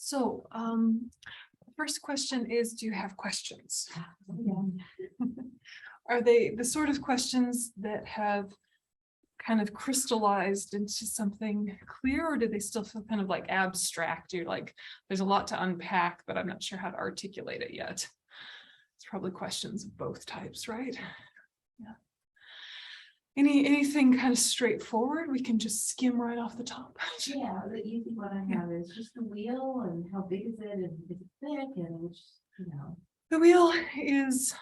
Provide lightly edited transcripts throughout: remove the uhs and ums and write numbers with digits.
So, first question is, do you have questions? Are they the sort of questions that have kind of crystallized into something clear, or do they still feel kind of like abstract? You're like, there's a lot to unpack, but I'm not sure how to articulate it yet. It's probably questions of both types, right? Yeah. Anything kind of straightforward, we can just skim right off the top. Yeah, the easy one I have is just the wheel and how big is it and is it thick and which, The wheel is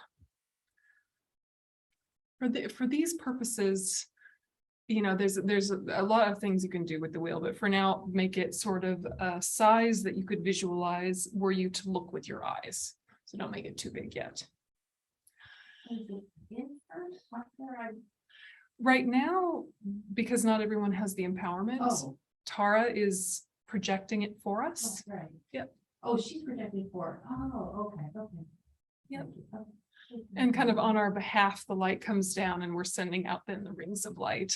for these purposes, there's a lot of things you can do with the wheel, but for now, make it sort of a size that you could visualize were you to look with your eyes. So don't make it too big yet. is it in first, after Right now, because not everyone has the empowerment, Oh, Tara is projecting it for us. that's right. Yep. Oh, she's projecting for, okay. Yep. Okay. And kind of on our behalf, the light comes down and we're sending out then the rings of light.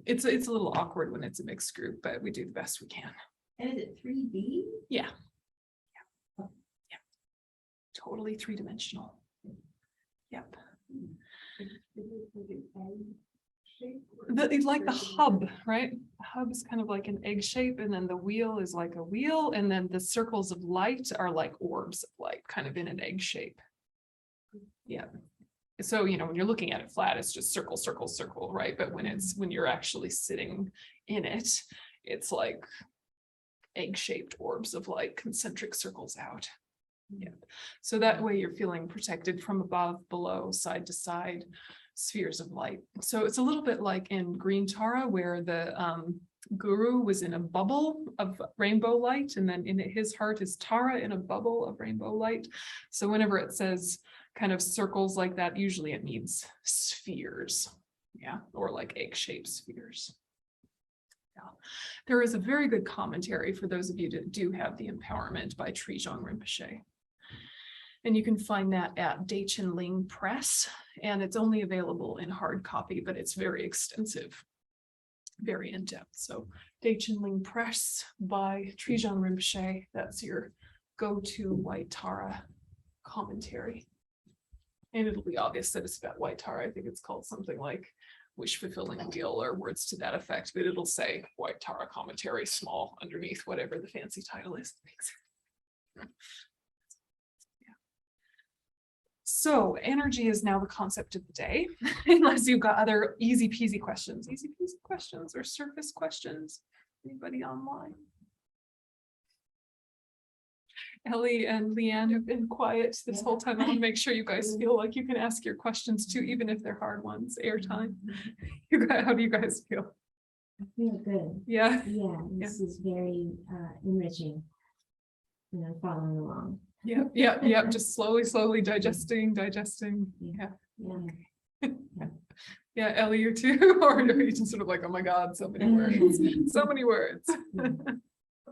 It's a little awkward when it's a mixed group, but we do the best we can. And is it 3D? Yeah. Totally three-dimensional. Yep. It's like the hub, right? The hub is kind of like an egg shape, and then the wheel is like a wheel, and then the circles of light are like orbs of light, kind of in an egg shape. Yeah. So, when you're looking at it flat, it's just circle, circle, circle, right? But when you're actually sitting in it, it's like egg-shaped orbs of light, concentric circles out. Yeah. So that way you're feeling protected from above, below, side to side, spheres of light. So it's a little bit like in Green Tara, where the guru was in a bubble of rainbow light, and then in his heart is Tara in a bubble of rainbow light. So whenever it says kind of circles like that, usually it means spheres, yeah, or like egg-shaped spheres. Yeah. There is a very good commentary for those of you that do have the empowerment by Trijong Rinpoche. And you can find that at Dechen Ling Press, and it's only available in hard copy, but it's very extensive, very in-depth. So Dechen Ling Press by Trijong Rinpoche, that's your go-to White Tara commentary. And it'll be obvious that it's about White Tara. I think it's called something like Wish Fulfilling Wheel or words to that effect, but it'll say White Tara commentary small underneath whatever the fancy title is. So energy is now the concept of the day, unless you've got other easy peasy questions or surface questions. Anybody online? Ellie and Leanne have been quiet this whole time. I want to make sure you guys feel like you can ask your questions too, even if they're hard ones. Airtime. How do you guys feel? I feel good. Yeah. Yeah, this is very enriching. And I'm following along. Yeah. Just slowly digesting. Yeah. Yeah, Ellie, you too? Or are you just sort of like, oh my God, so many words, so many words.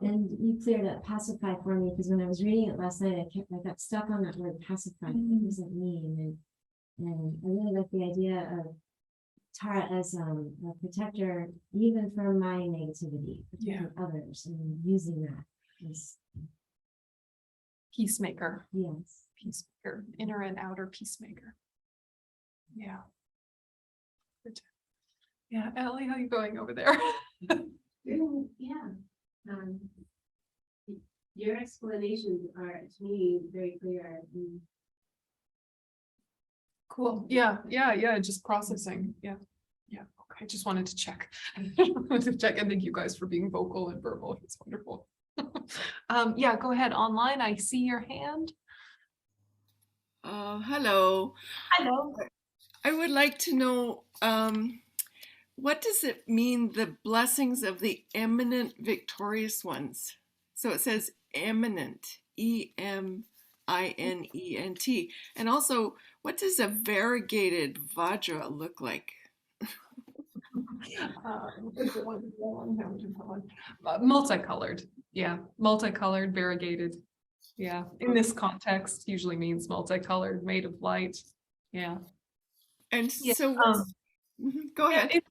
And you cleared up pacify for me, because when I was reading it last night, I got stuck on that word pacify. What does it mean? And I really like the idea of Tara as a protector, even from my negativity, protecting others, and using that as Peacemaker. yes. Peacemaker, inner and outer peacemaker. Yeah. Good. Yeah, Ellie, how are you going over there? Yeah. Your explanations are, to me, very clear. Cool. Yeah. Just processing. Yeah. Okay. Just wanted to check. And thank you guys for being vocal and verbal. It's wonderful. Yeah, go ahead. Online, I see your hand. Hello. I would like to know, what does it mean, the blessings of the eminent victorious ones? So it says eminent, EMINENT. And also, what does a variegated Vajra look like? Multicolored. Yeah, multicolored, variegated. Yeah, in this context, usually means multicolored, made of light. Yeah. And Yeah, so go ahead.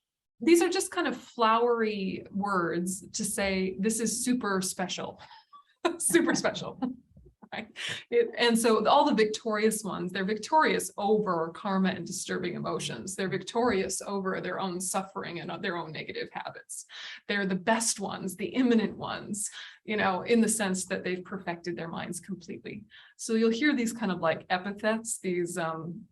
These are just kind of flowery words to say this is super special. super special. Right? And so all the victorious ones, they're victorious over karma and disturbing emotions. They're victorious over their own suffering and their own negative habits. They're the best ones, the imminent ones, you know, in the sense that they've perfected their minds completely. So you'll hear these kind of like epithets, these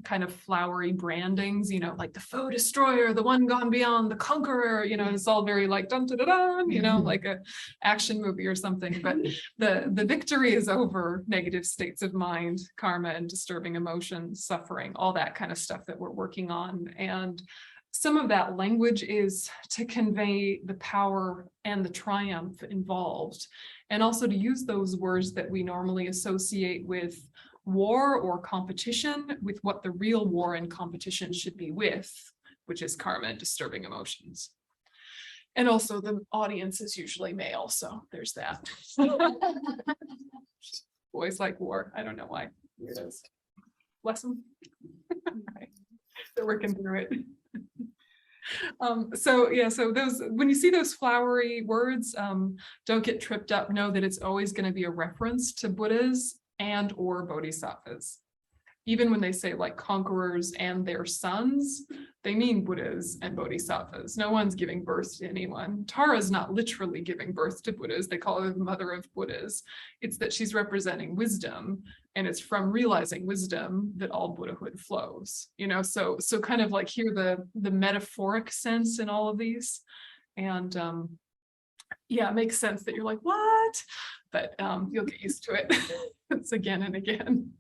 kind of flowery brandings, you know, like the foe destroyer, the one gone beyond, the conqueror, you know, it's all very like dun dun dun, dun, you know, like a action movie or something. But the victory is over negative states of mind, karma and disturbing emotions, suffering, all that kind of stuff that we're working on. And some of that language is to convey the power and the triumph involved, and also to use those words that we normally associate with war or competition with what the real war and competition should be with, which is karma and disturbing emotions. And also the audience is usually male, so there's that. Boys like war. I don't know why. It is. Bless them. Right. They're working through it. So yeah, so those, when you see those flowery words, don't get tripped up. Know that it's always going to be a reference to Buddhas and or bodhisattvas. Even when they say like conquerors and their sons, they mean Buddhas and bodhisattvas. No one's giving birth to anyone. Tara is not literally giving birth to Buddhas. They call her the mother of Buddhas. It's that she's representing wisdom, and it's from realizing wisdom that all Buddhahood flows. You know, so kind of like hear the metaphoric sense in all of these, and yeah, it makes sense that you're like, what? But you'll get used to it. It's again and again.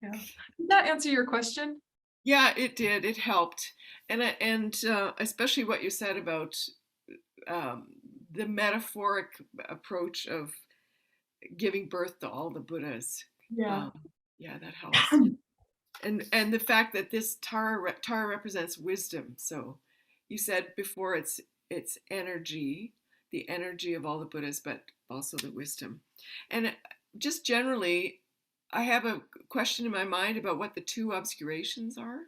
Yeah. Did that answer your question? Yeah, it did. It helped. And especially what you said about the metaphoric approach of giving birth to all the Buddhas. Yeah. Yeah, that helps. And the fact that this Tara represents wisdom. So you said before it's energy, the energy of all the Buddhas, but also the wisdom. And just generally, I have a question in my mind about what the two obscurations are.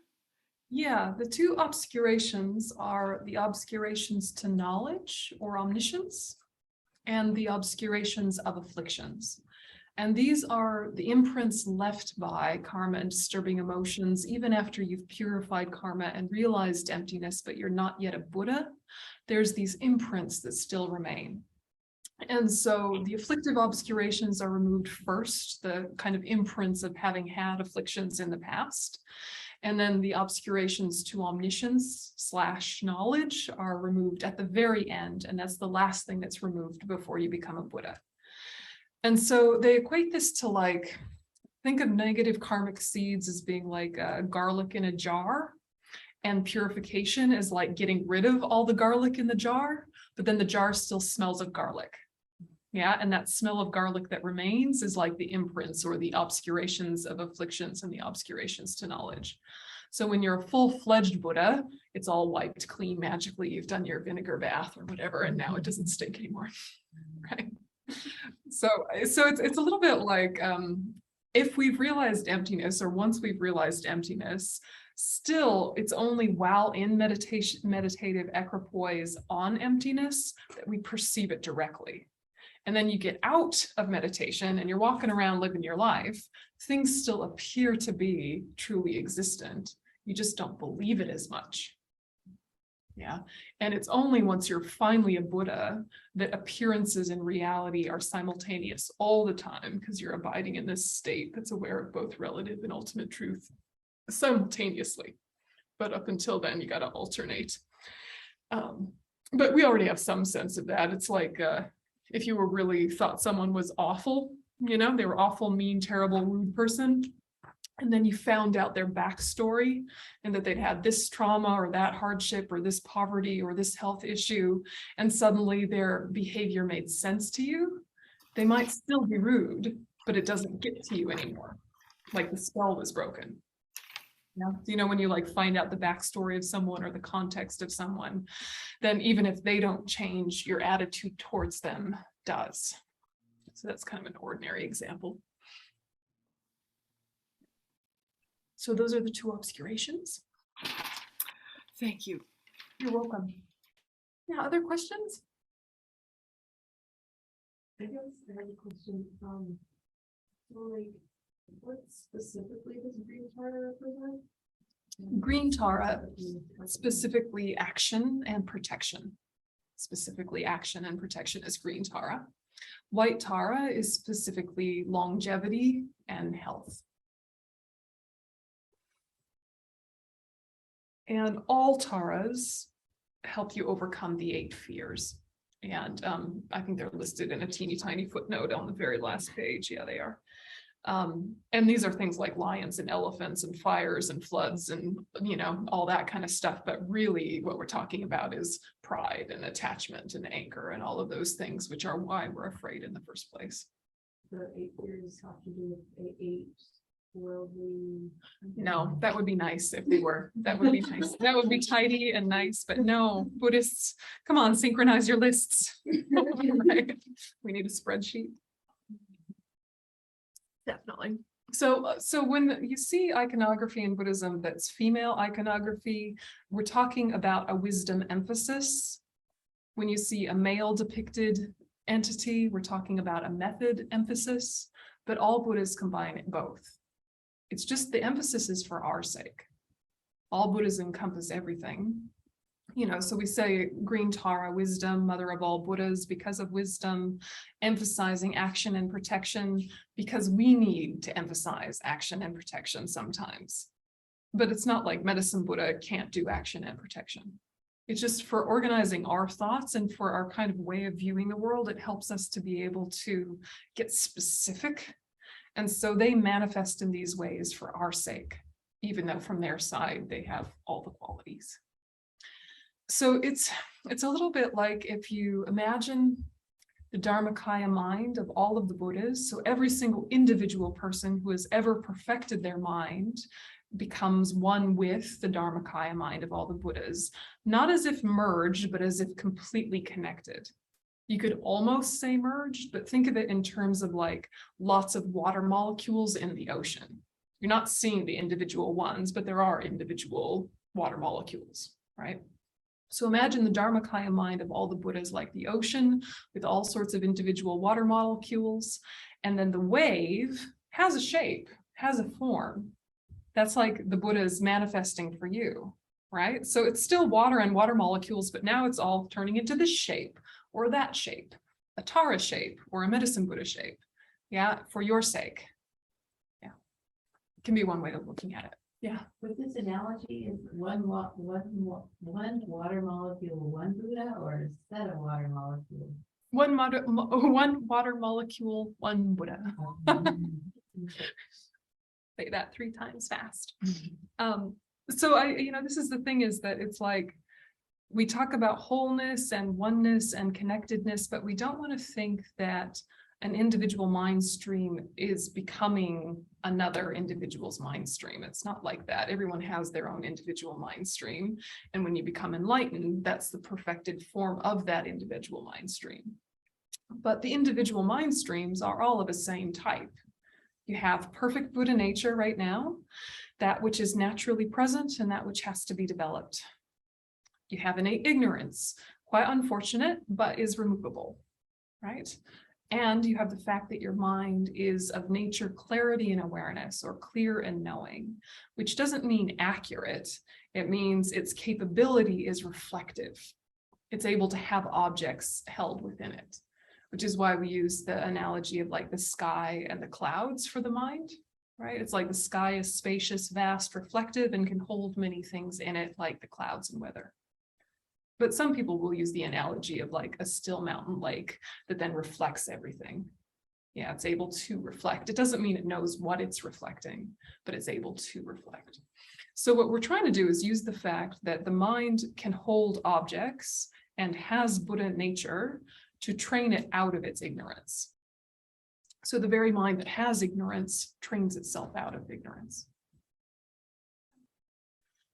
Yeah, the two obscurations are the obscurations to knowledge or omniscience, and the obscurations of afflictions. And these are the imprints left by karma and disturbing emotions, even after you've purified karma and realized emptiness, but you're not yet a Buddha. There's these imprints that still remain. And so the afflictive obscurations are removed first, the kind of imprints of having had afflictions in the past. And then the obscurations to omniscience / knowledge are removed at the very end. And that's the last thing that's removed before you become a Buddha. And so they equate this to like, think of negative karmic seeds as being like garlic in a jar. And purification is like getting rid of all the garlic in the jar, but then the jar still smells of garlic. Yeah, and that smell of garlic that remains is like the imprints or the obscurations of afflictions and the obscurations to knowledge. So when you're a full-fledged Buddha, it's all wiped clean magically. You've done your vinegar bath or whatever, and now it doesn't stink anymore, right? So it's a little bit like if we've realized emptiness, or once we've realized emptiness, still it's only while in meditative equipoise on emptiness that we perceive it directly. And then you get out of meditation and you're walking around living your life, things still appear to be truly existent. You just don't believe it as much. Yeah. And it's only once you're finally a Buddha that appearances and reality are simultaneous all the time, because you're abiding in this state that's aware of both relative and ultimate truth simultaneously. But up until then, you got to alternate. But we already have some sense of that. It's like if you were really thought someone was awful, you know, they were awful, mean, terrible, rude person, and then you found out their backstory and that they'd had this trauma or that hardship or this poverty or this health issue, and suddenly their behavior made sense to you, they might still be rude, but it doesn't get to you anymore. Like the spell was broken. Yeah. You know, when you like find out the backstory of someone or the context of someone, then even if they don't change, your attitude towards them does. So that's kind of an ordinary example. So those are the two obscurations. Thank you. You're welcome. Yeah, other questions? I guess I have a question, so like, what specifically does green Tara represent? Green Tara, specifically action and protection. Specifically action and protection is green Tara. White Tara is specifically longevity and health. And all Taras help you overcome the 8 fears. And I think they're listed in a teeny tiny footnote on the very last page. Yeah, they are. And these are things like lions and elephants and fires and floods and, you know, all that kind of stuff. But really what we're talking about is pride and attachment and anger and all of those things, which are why we're afraid in the first place. The 8 years have to do with 8 worldly. No, that would be nice if they were. That would be nice. That would be tidy and nice, but no, Buddhists, come on, synchronize your lists. Right? We need a spreadsheet. Definitely. So when you see iconography in Buddhism that's female iconography, we're talking about a wisdom emphasis. When you see a male depicted entity, we're talking about a method emphasis, but all Buddhas combine it both. It's just the emphasis is for our sake. All Buddhas encompass everything. You know, so we say green Tara, wisdom, mother of all Buddhas, because of wisdom, emphasizing action and protection, because we need to emphasize action and protection sometimes. But it's not like Medicine Buddha can't do action and protection. It's just for organizing our thoughts and for our kind of way of viewing the world, it helps us to be able to get specific. And so they manifest in these ways for our sake, even though from their side, they have all the qualities. So it's a little bit like if you imagine the Dharmakaya mind of all of the Buddhas. So every single individual person who has ever perfected their mind becomes one with the Dharmakaya mind of all the Buddhas, not as if merged, but as if completely connected. You could almost say merged, but think of it in terms of like lots of water molecules in the ocean. You're not seeing the individual ones, but there are individual water molecules, right? So imagine the Dharmakaya mind of all the Buddhas like the ocean with all sorts of individual water molecules. And then the wave has a shape, has a form. That's like the Buddha is manifesting for you, right? So it's still water and water molecules, but now it's all turning into this shape or that shape, a Tara shape or a Medicine Buddha shape. Yeah, for your sake. Yeah, it can be one way of looking at it. Yeah. With this analogy, is one water molecule one Buddha or a set of water molecules? One water molecule, one Buddha. Say that 3 times fast. So this is the thing is that it's like, we talk about wholeness and oneness and connectedness, but we don't want to think that an individual mind stream is becoming another individual's mind stream. It's not like that. Everyone has their own individual mind stream. And when you become enlightened, that's the perfected form of that individual mind stream. But the individual mind streams are all of the same type. You have perfect Buddha nature right now, that which is naturally present and that which has to be developed. You have innate ignorance, quite unfortunate, but is removable, right? And you have the fact that your mind is of nature clarity and awareness, or clear and knowing, which doesn't mean accurate. It means its capability is reflective. It's able to have objects held within it, which is why we use the analogy of like the sky and the clouds for the mind, right? It's like the sky is spacious, vast, reflective, and can hold many things in it, like the clouds and weather. But some people will use the analogy of like a still mountain lake that then reflects everything. Yeah, it's able to reflect. It doesn't mean it knows what it's reflecting, but it's able to reflect. So what we're trying to do is use the fact that the mind can hold objects and has Buddha nature to train it out of its ignorance. So the very mind that has ignorance trains itself out of ignorance.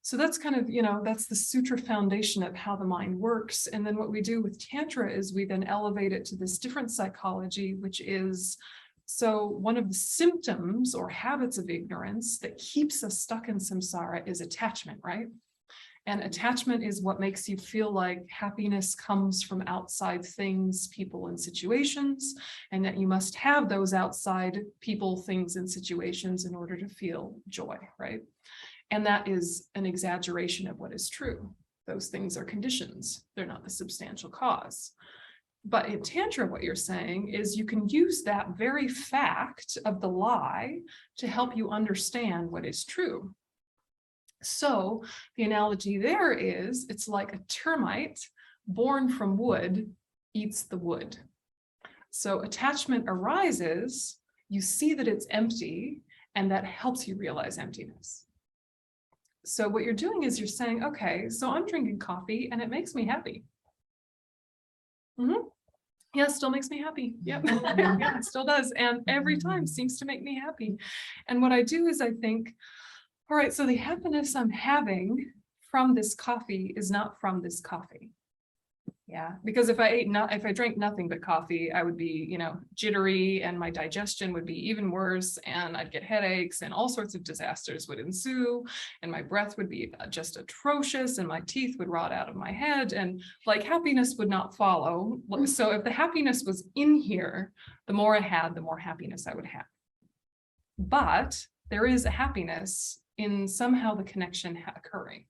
So that's kind of, that's the sutra foundation of how the mind works. And then what we do with Tantra is we then elevate it to this different psychology, which is, so one of the symptoms or habits of ignorance that keeps us stuck in samsara is attachment, right? And attachment is what makes you feel like happiness comes from outside things, people, and situations, and that you must have those outside people, things, and situations in order to feel joy, right? And that is an exaggeration of what is true. Those things are conditions. They're not the substantial cause. But in Tantra, what you're saying is you can use that very fact of the lie to help you understand what is true. So the analogy there is, it's like a termite born from wood eats the wood. So attachment arises, you see that it's empty, and that helps you realize emptiness. So what you're doing is you're saying, okay, so I'm drinking coffee and it makes me happy. Yeah, it still makes me happy. Yep. Yeah, it still does. And every time seems to make me happy. And what I do is I think, all right, so the happiness I'm having from this coffee is not from this coffee. Yeah, because if I drank nothing but coffee, I would be, jittery, and my digestion would be even worse, and I'd get headaches, and all sorts of disasters would ensue, and my breath would be just atrocious, and my teeth would rot out of my head, and like happiness would not follow. So if the happiness was in here, the more I had, the more happiness I would have. But there is a happiness in somehow the connection occurring.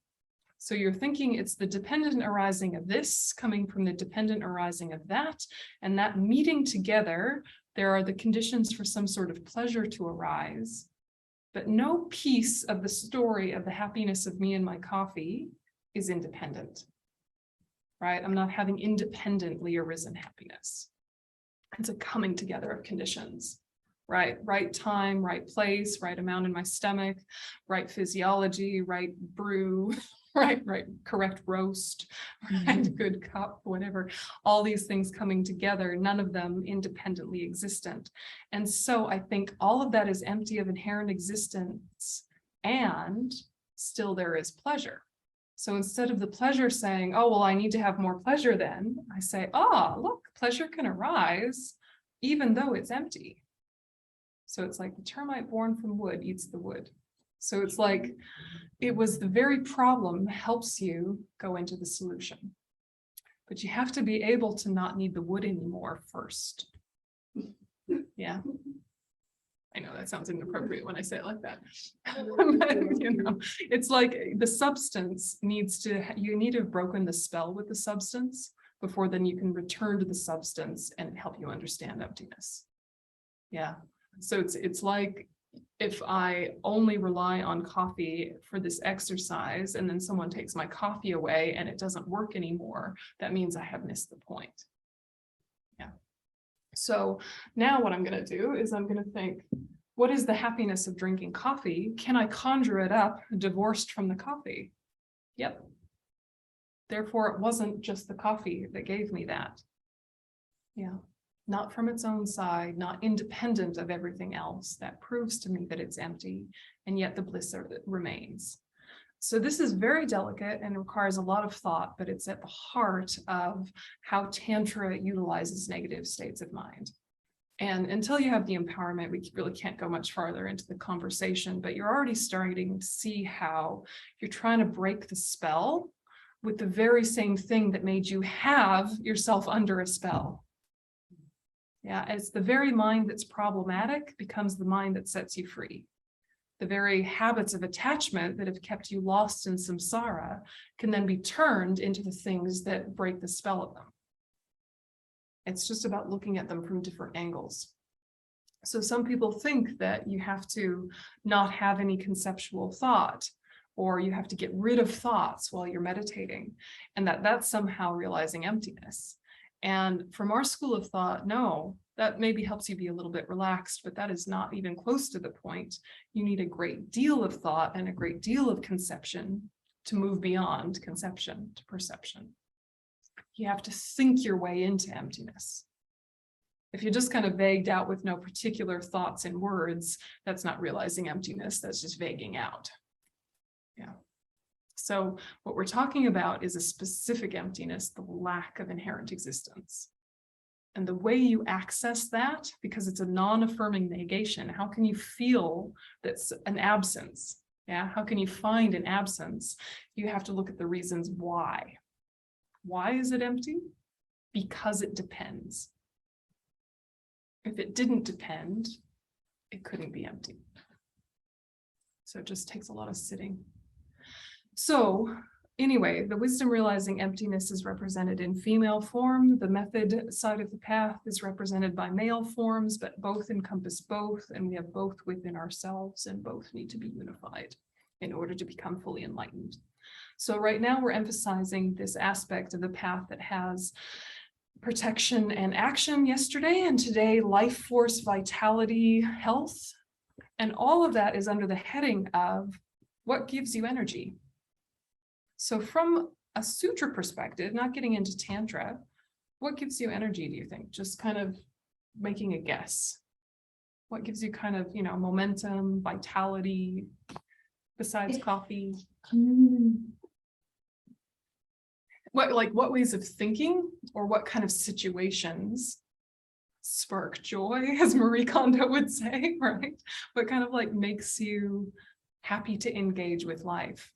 So you're thinking it's the dependent arising of this coming from the dependent arising of that, and that meeting together, there are the conditions for some sort of pleasure to arise, but no piece of the story of the happiness of me and my coffee is independent, right? I'm not having independently arisen happiness. It's a coming together of conditions, right? Right time, right place, right amount in my stomach, right physiology, right brew, right, correct roast, right, good cup, whatever, all these things coming together, none of them independently existent. And so I think all of that is empty of inherent existence, and still there is pleasure. So instead of the pleasure saying, oh, well, I need to have more pleasure then, I say, look, pleasure can arise even though it's empty. So it's like the termite born from wood eats the wood. So it's like, it was the very problem helps you go into the solution. But you have to be able to not need the wood anymore first. Yeah. I know that sounds inappropriate when I say it like that. But, it's like the substance you need to have broken the spell with the substance before then you can return to the substance and help you understand emptiness. Yeah. So it's like, if I only rely on coffee for this exercise and then someone takes my coffee away and it doesn't work anymore, that means I have missed the point. Yeah. So now what I'm going to do is I'm going to think, what is the happiness of drinking coffee? Can I conjure it up divorced from the coffee? Yep. Therefore, it wasn't just the coffee that gave me that. Yeah. Not from its own side, not independent of everything else. That proves to me that it's empty, and yet the bliss remains. So this is very delicate and requires a lot of thought, but it's at the heart of how Tantra utilizes negative states of mind. And until you have the empowerment, we really can't go much farther into the conversation, but you're already starting to see how you're trying to break the spell with the very same thing that made you have yourself under a spell. Yeah, it's the very mind that's problematic becomes the mind that sets you free. The very habits of attachment that have kept you lost in samsara can then be turned into the things that break the spell of them. It's just about looking at them from different angles. So some people think that you have to not have any conceptual thought, or you have to get rid of thoughts while you're meditating, and that's somehow realizing emptiness. And from our school of thought, no, that maybe helps you be a little bit relaxed, but that is not even close to the point. You need a great deal of thought and a great deal of conception to move beyond conception to perception. You have to think your way into emptiness. If you're just kind of vagued out with no particular thoughts and words, that's not realizing emptiness, that's just vaguing out. Yeah. So what we're talking about is a specific emptiness, the lack of inherent existence. And the way you access that, because it's a non-affirming negation, how can you feel that's an absence? Yeah, how can you find an absence? You have to look at the reasons why. Why is it empty? Because it depends. If it didn't depend, it couldn't be empty. So it just takes a lot of sitting. So anyway, the wisdom realizing emptiness is represented in female form. The method side of the path is represented by male forms, but both encompass both, and we have both within ourselves, and both need to be unified in order to become fully enlightened. So right now we're emphasizing this aspect of the path that has protection and action yesterday, and today life force, vitality, health, and all of that is under the heading of what gives you energy. So from a sutra perspective, not getting into tantra, what gives you energy, do you think? Just kind of making a guess. What gives you kind of, momentum, vitality, besides coffee? What ways of thinking or what kind of situations spark joy, as Marie Kondo would say, right? What kind of makes you happy to engage with life?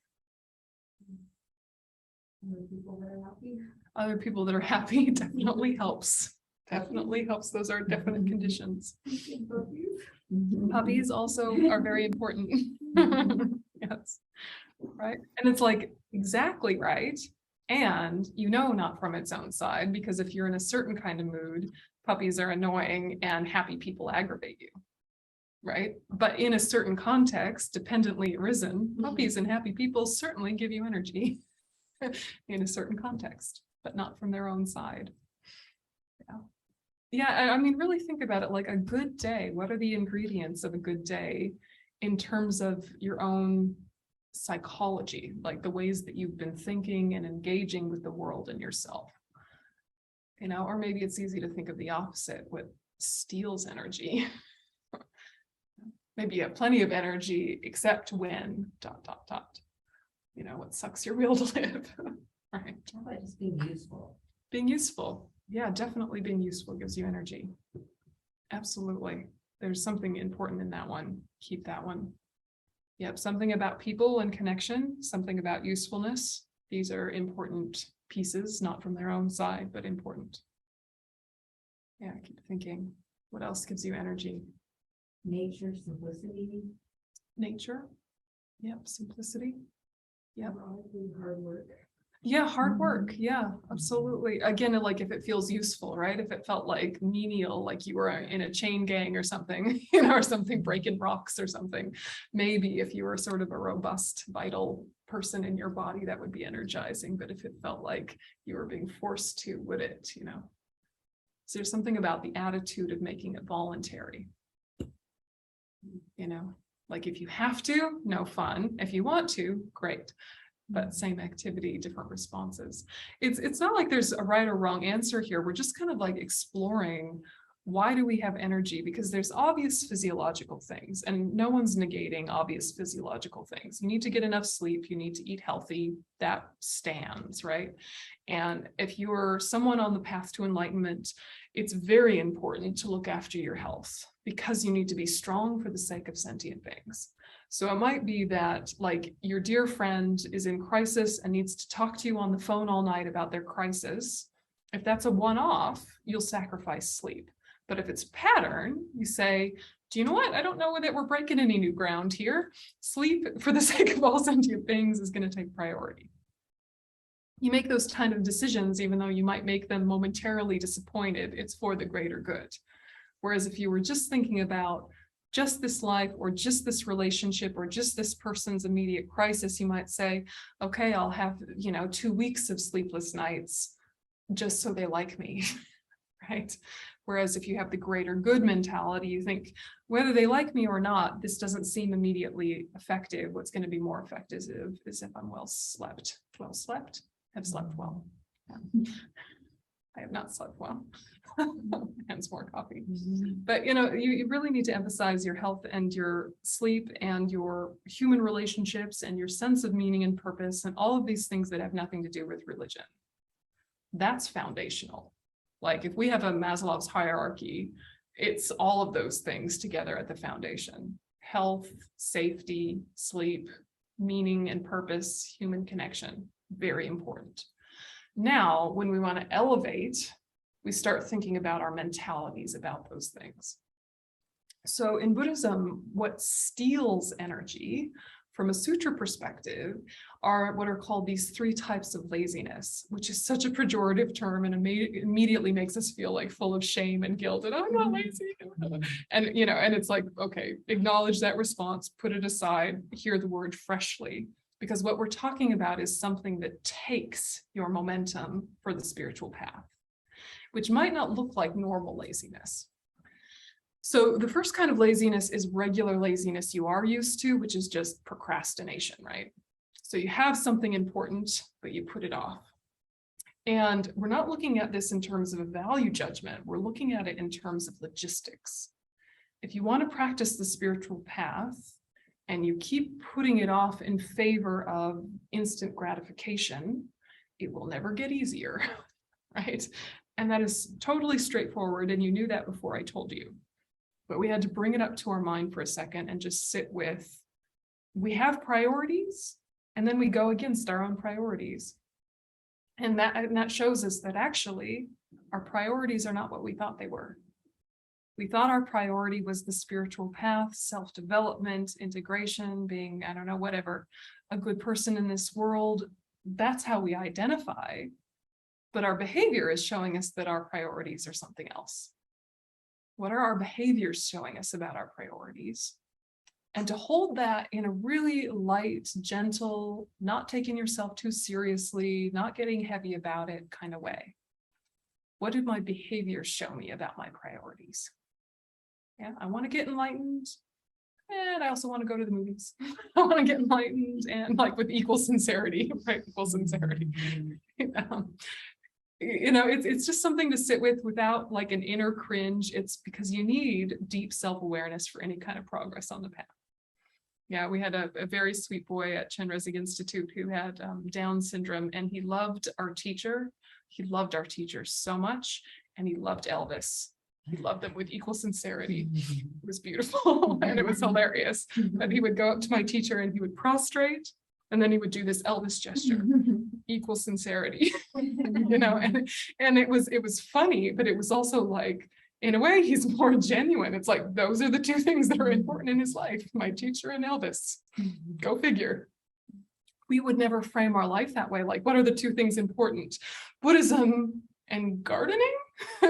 Other people that are happy. Other people that are happy definitely helps. Definitely helps. Those are definite conditions. Puppies also are very important. Yes. Right. And it's exactly right. And not from its own side, because if you're in a certain kind of mood, puppies are annoying and happy people aggravate you. Right. But in a certain context, dependently arisen, puppies and happy people certainly give you energy in a certain context, but not from their own side. Yeah. Yeah. I mean, really think about it like a good day. What are the ingredients of a good day in terms of your own psychology, like the ways that you've been thinking and engaging with the world and yourself? Or maybe it's easy to think of the opposite, what steals energy. Maybe you have plenty of energy, except when ... what sucks your will to live. Right. How about just being useful? Being useful. Yeah, definitely being useful gives you energy. Absolutely. There's something important in that one. Keep that one. Yep, something about people and connection, something about usefulness. These are important pieces, not from their own side, but important. Yeah, keep thinking. What else gives you energy? Nature, simplicity. Nature. Yep, simplicity. Yep. Hard work. Yeah, hard work. Yeah, absolutely. Again, if it feels useful, right? If it felt like menial, like you were in a chain gang or something, or something, breaking rocks or something. Maybe if you were sort of a robust, vital person in your body, that would be energizing. But if it felt like you were being forced to, would it, So there's something about the attitude of making it voluntary. Like if you have to, no fun. If you want to, great. But same activity, different responses. It's not like there's a right or wrong answer here. We're just kind of exploring, why do we have energy? Because there's obvious physiological things, and no one's negating obvious physiological things. You need to get enough sleep. You need to eat healthy. That stands, right? And if you're someone on the path to enlightenment, it's very important to look after your health, because you need to be strong for the sake of sentient beings. So it might be that your dear friend is in crisis and needs to talk to you on the phone all night about their crisis. If that's a one-off, you'll sacrifice sleep. But if it's pattern, you say, do you know what? I don't know that we're breaking any new ground here. Sleep for the sake of all sentient beings is going to take priority. You make those kind of decisions, even though you might make them momentarily disappointed, it's for the greater good. Whereas if you were just thinking about just this life or just this relationship or just this person's immediate crisis, you might say, okay, I'll have, 2 weeks of sleepless nights just so they like me, right? Whereas if you have the greater good mentality, you think, whether they like me or not, this doesn't seem immediately effective. What's going to be more effective is if I'm well slept. Well slept? Have slept well. Yeah. I have not slept well. Hence more coffee. But you really need to emphasize your health and your sleep and your human relationships and your sense of meaning and purpose and all of these things that have nothing to do with religion. That's foundational. Like if we have a Maslow's hierarchy, it's all of those things together at the foundation: health, safety, sleep, meaning and purpose, human connection, very important. Now, when we want to elevate, we start thinking about our mentalities about those things. So in Buddhism, what steals energy from a sutra perspective are what are called these 3 types of laziness, which is such a pejorative term and immediately makes us feel like full of shame and guilt and I'm not lazy. And, you know, and it's like, okay, acknowledge that response, put it aside, hear the word freshly, because what we're talking about is something that takes your momentum for the spiritual path, which might not look like normal laziness. So the first kind of laziness is regular laziness you are used to, which is just procrastination, right? So you have something important, but you put it off. And we're not looking at this in terms of a value judgment. We're looking at it in terms of logistics. If you want to practice the spiritual path and you keep putting it off in favor of instant gratification, it will never get easier, right? And that is totally straightforward. And you knew that before I told you. But we had to bring it up to our mind for a second and just sit with, we have priorities, and then we go against our own priorities. And that shows us that actually our priorities are not what we thought they were. We thought our priority was the spiritual path, self-development, integration, being, I don't know, whatever, a good person in this world. That's how we identify. But our behavior is showing us that our priorities are something else. What are our behaviors showing us about our priorities? And to hold that in a really light, gentle, not taking yourself too seriously, not getting heavy about it kind of way. What did my behaviors show me about my priorities? Yeah, I want to get enlightened. And I also want to go to the movies. I want to get enlightened and like with equal sincerity, right? Equal sincerity. You know, it's just something to sit with without like an inner cringe. It's because you need deep self-awareness for any kind of progress on the path. Yeah, we had a very sweet boy at Chenrezig Institute who had Down syndrome, and he loved our teacher. He loved our teacher so much, and he loved Elvis. He loved them with equal sincerity. It was beautiful and it was hilarious. But he would go up to my teacher and he would prostrate, and then he would do this Elvis gesture, equal sincerity, you know, and it was funny, but it was also like, in a way, he's more genuine. It's like, those are the 2 things that are important in his life, my teacher and Elvis. Go figure. We would never frame our life that way. Like, what are the 2 things important? Buddhism and gardening,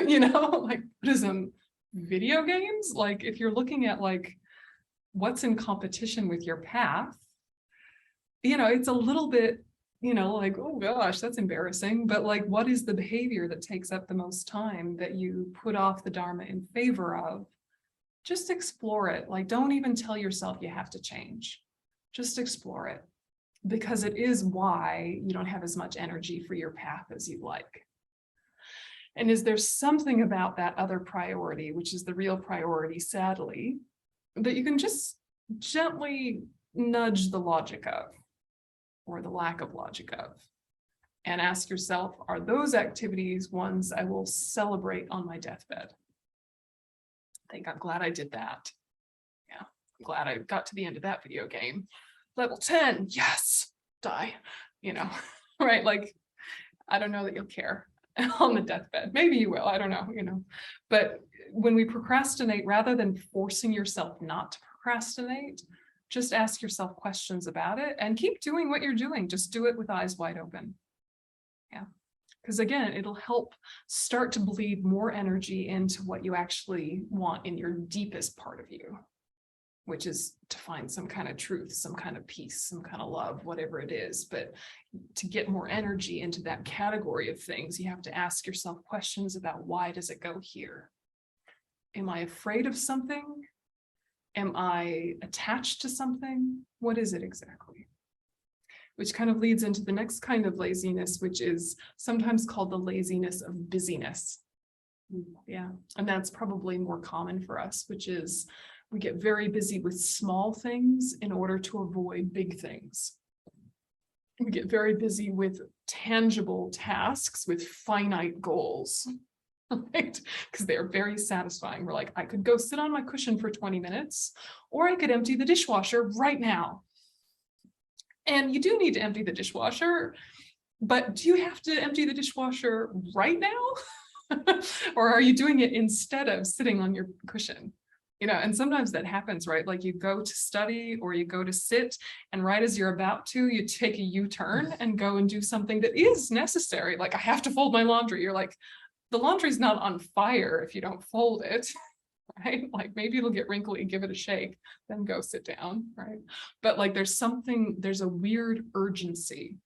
you know, like Buddhism, video games. Like, if you're looking at like, what's in competition with your path, you know, it's a little bit, you know, like, oh gosh, that's embarrassing. But like, what is the behavior that takes up the most time that you put off the Dharma in favor of? Just explore it. Like, don't even tell yourself you have to change. Just explore it, because it is why you don't have as much energy for your path as you'd like. And is there something about that other priority, which is the real priority, sadly, that you can just gently nudge the logic of, or the lack of logic of, and ask yourself, are those activities ones I will celebrate on my deathbed? I think I'm glad I did that. Yeah, I'm glad I got to the end of that video game. Level 10, yes, die, you know, right? Like, I don't know that you'll care on the deathbed. Maybe you will, I don't know, you know. But when we procrastinate, rather than forcing yourself not to procrastinate, just ask yourself questions about it and keep doing what you're doing. Just do it with eyes wide open. Yeah, because again, it'll help start to bleed more energy into what you actually want in your deepest part of you, which is to find some kind of truth, some kind of peace, some kind of love, whatever it is. But to get more energy into that category of things, you have to ask yourself questions about, why does it go here? Am I afraid of something? Am I attached to something? What is it exactly? Which kind of leads into the next kind of laziness, which is sometimes called the laziness of busyness. Yeah, and that's probably more common for us, which is we get very busy with small things in order to avoid big things. We get very busy with tangible tasks with finite goals. right? Because they're very satisfying. We're like, I could go sit on my cushion for 20 minutes, or I could empty the dishwasher right now. And you do need to empty the dishwasher, but do you have to empty the dishwasher right now? Or are you doing it instead of sitting on your cushion? You know, and sometimes that happens, right? Like you go to study or you go to sit, and right as you're about to, you take a U-turn and go and do something that is necessary. Like, I have to fold my laundry. You're like, the laundry's not on fire if you don't fold it, right? Like maybe it'll get wrinkly, give it a shake, then go sit down, right? But like there's a weird urgency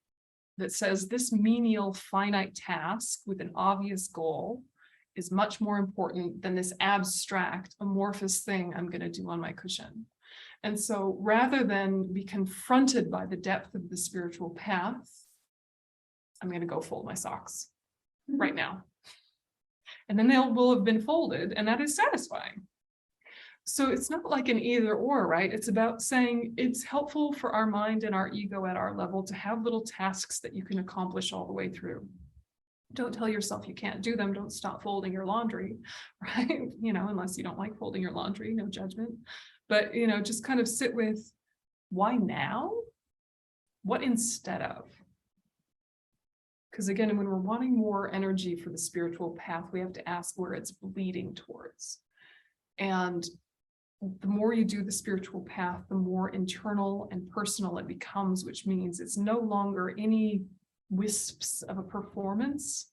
that says this menial finite task with an obvious goal is much more important than this abstract amorphous thing I'm going to do on my cushion. And so rather than be confronted by the depth of the spiritual path, I'm going to go fold my socks right now. And then they will have been folded, and that is satisfying. So it's not like an either or, right? It's about saying it's helpful for our mind and our ego at our level to have little tasks that you can accomplish all the way through. Don't tell yourself you can't do them. Don't stop folding your laundry, right? You know, unless you don't like folding your laundry, no judgment. But, you know, just kind of sit with, why now? What instead of? Because again, when we're wanting more energy for the spiritual path, we have to ask where it's bleeding towards. And the more you do the spiritual path, the more internal and personal it becomes, which means it's no longer any wisps of a performance,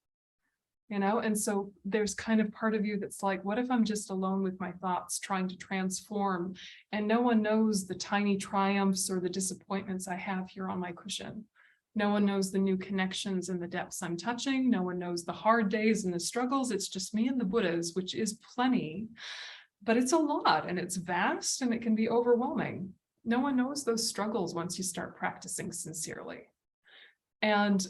you know? And so there's kind of part of you that's like, what if I'm just alone with my thoughts trying to transform, and no one knows the tiny triumphs or the disappointments I have here on my cushion? No one knows the new connections and the depths I'm touching. No one knows the hard days and the struggles. It's just me and the Buddhas, which is plenty, but it's a lot and it's vast and it can be overwhelming. No one knows those struggles once you start practicing sincerely. And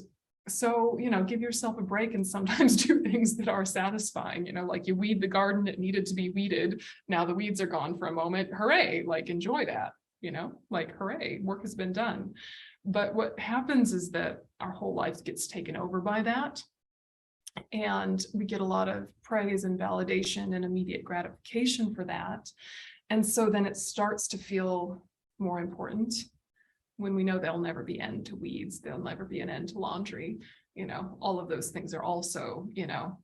so, you know, give yourself a break and sometimes do things that are satisfying, you know, like you weed the garden that needed to be weeded. Now the weeds are gone for a moment. Hooray, like enjoy that, you know, like hooray, work has been done. But what happens is that our whole life gets taken over by that. And we get a lot of praise and validation and immediate gratification for that. And so then it starts to feel more important when we know there'll never be end to weeds, there'll never be an end to laundry. You know, all of those things are also, you know,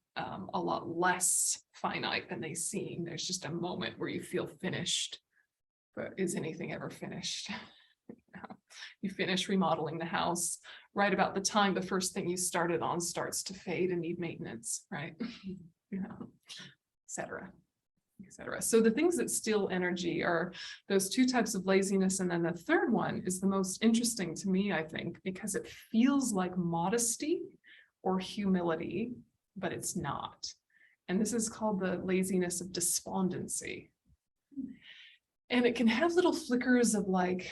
a lot less finite than they seem. There's just a moment where you feel finished, but is anything ever finished? You finish remodeling the house right about the time the first thing you started on starts to fade and need maintenance, right? You know, et cetera, et cetera. So the things that steal energy are those two types of laziness. And then the third one is the most interesting to me, I think, because it feels like modesty or humility, but it's not. And this is called the laziness of despondency. And it can have little flickers of like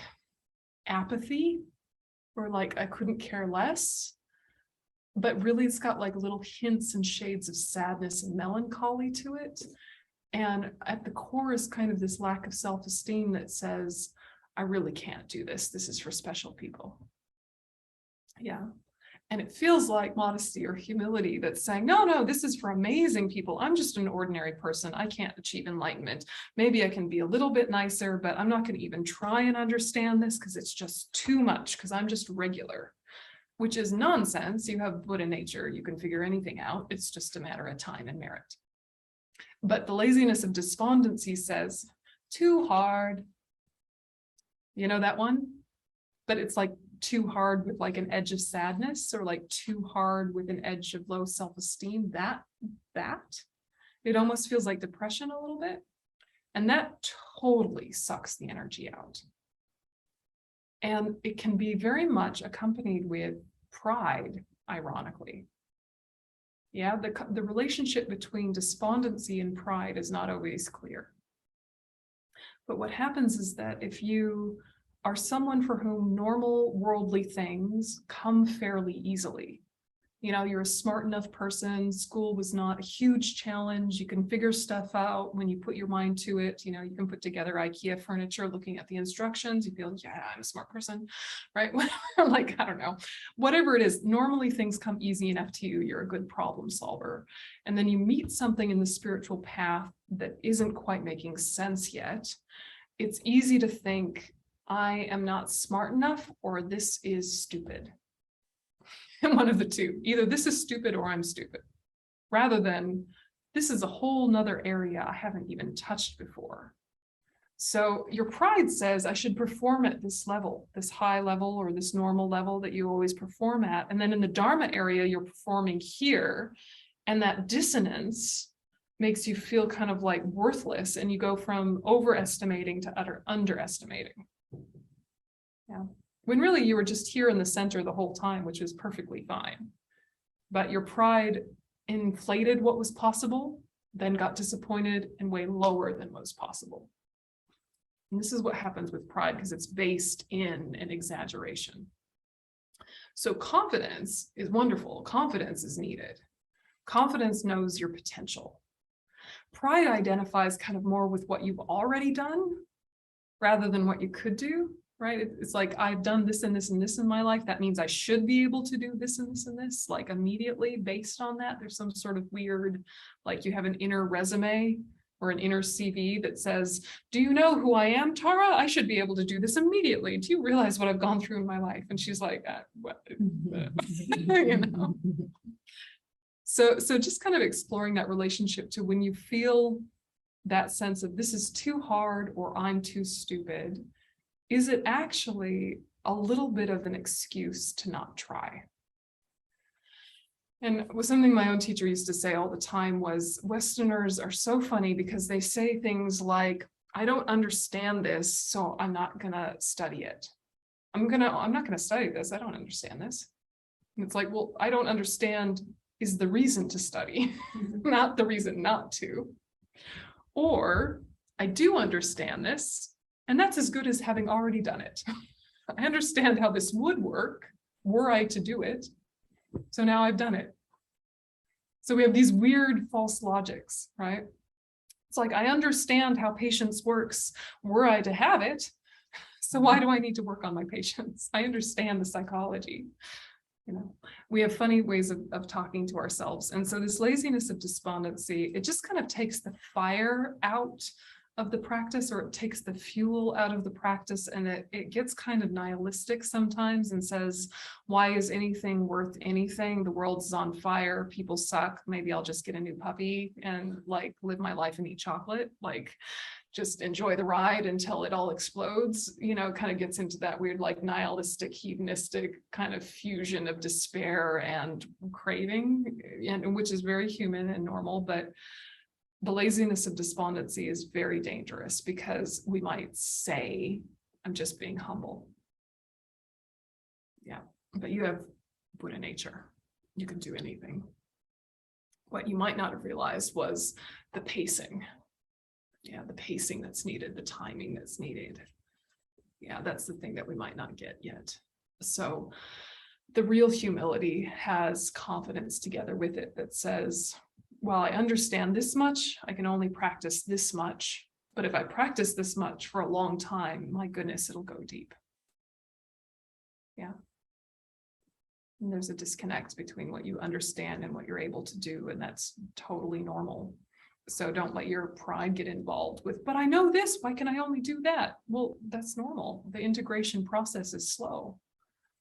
apathy, or like I couldn't care less, but really it's got like little hints and shades of sadness and melancholy to it. And at the core is kind of this lack of self-esteem that says, I really can't do this. This is for special people. Yeah. And it feels like modesty or humility that's saying, no, this is for amazing people. I'm just an ordinary person. I can't achieve enlightenment. Maybe I can be a little bit nicer, but I'm not going to even try and understand this because it's just too much, because I'm just regular, which is nonsense. You have Buddha nature. You can figure anything out. It's just a matter of time and merit. But the laziness of despondency says, too hard. You know that one? But it's like too hard with like an edge of sadness, or like too hard with an edge of low self-esteem. That it almost feels like depression a little bit. And that totally sucks the energy out. And it can be very much accompanied with pride, ironically. Yeah, the relationship between despondency and pride is not always clear. But what happens is that if you are someone for whom normal worldly things come fairly easily, You know, you're a smart enough person. School was not a huge challenge. You can figure stuff out when you put your mind to it. You know, you can put together IKEA furniture, looking at the instructions. You feel, yeah, I'm a smart person, right? Like, I don't know, whatever it is. Normally things come easy enough to you. You're a good problem solver. And then you meet something in the spiritual path that isn't quite making sense yet. It's easy to think, I am not smart enough, or this is stupid. And one of the two, either this is stupid or I'm stupid, rather than this is a whole nother area I haven't even touched before. So your pride says I should perform at this level, this high level or this normal level that you always perform at. And then in the Dharma area, you're performing here. And that dissonance makes you feel kind of like worthless. And you go from overestimating to utter underestimating. Yeah. When really you were just here in the center the whole time, which was perfectly fine. But your pride inflated what was possible, then got disappointed and way lower than was possible. And this is what happens with pride because it's based in an exaggeration. So confidence is wonderful. Confidence is needed. Confidence knows your potential. Pride identifies kind of more with what you've already done rather than what you could do. Right? It's like, I've done this and this and this in my life. That means I should be able to do this and this and this, like immediately based on that. There's some sort of weird, like you have an inner resume or an inner CV that says, do you know who I am, Tara? I should be able to do this immediately. Do you realize what I've gone through in my life? And she's like, what? You know? So just kind of exploring that relationship to when you feel that sense of this is too hard or I'm too stupid. Is it actually a little bit of an excuse to not try? And something my own teacher used to say all the time was, Westerners are so funny because they say things like, I don't understand this, so I'm not gonna study it. I'm not gonna study this, I don't understand this. And it's like, well, I don't understand is the reason to study, not the reason not to. Or I do understand this, and that's as good as having already done it. I understand how this would work were I to do it. So now I've done it. So we have these weird false logics, right? It's like, I understand how patience works were I to have it. So why do I need to work on my patience? I understand the psychology. You know, we have funny ways of talking to ourselves. And so this laziness of despondency, it just kind of takes the fire out of the practice, or it takes the fuel out of the practice, and it gets kind of nihilistic sometimes and says, why is anything worth anything? The world's on fire, people suck, maybe I'll just get a new puppy and like live my life and eat chocolate, like just enjoy the ride until it all explodes. You know, kind of gets into that weird like nihilistic, hedonistic kind of fusion of despair and craving, and which is very human and normal. But the laziness of despondency is very dangerous because we might say, I'm just being humble. Yeah, but you have Buddha nature. You can do anything. What you might not have realized was the pacing. Yeah, the pacing that's needed, the timing that's needed. Yeah, that's the thing that we might not get yet. So the real humility has confidence together with it that says, well, I understand this much, I can only practice this much, but if I practice this much for a long time, my goodness, it'll go deep. Yeah. And there's a disconnect between what you understand and what you're able to do, and that's totally normal. So don't let your pride get involved with, but I know this, why can I only do that? Well, that's normal. The integration process is slow.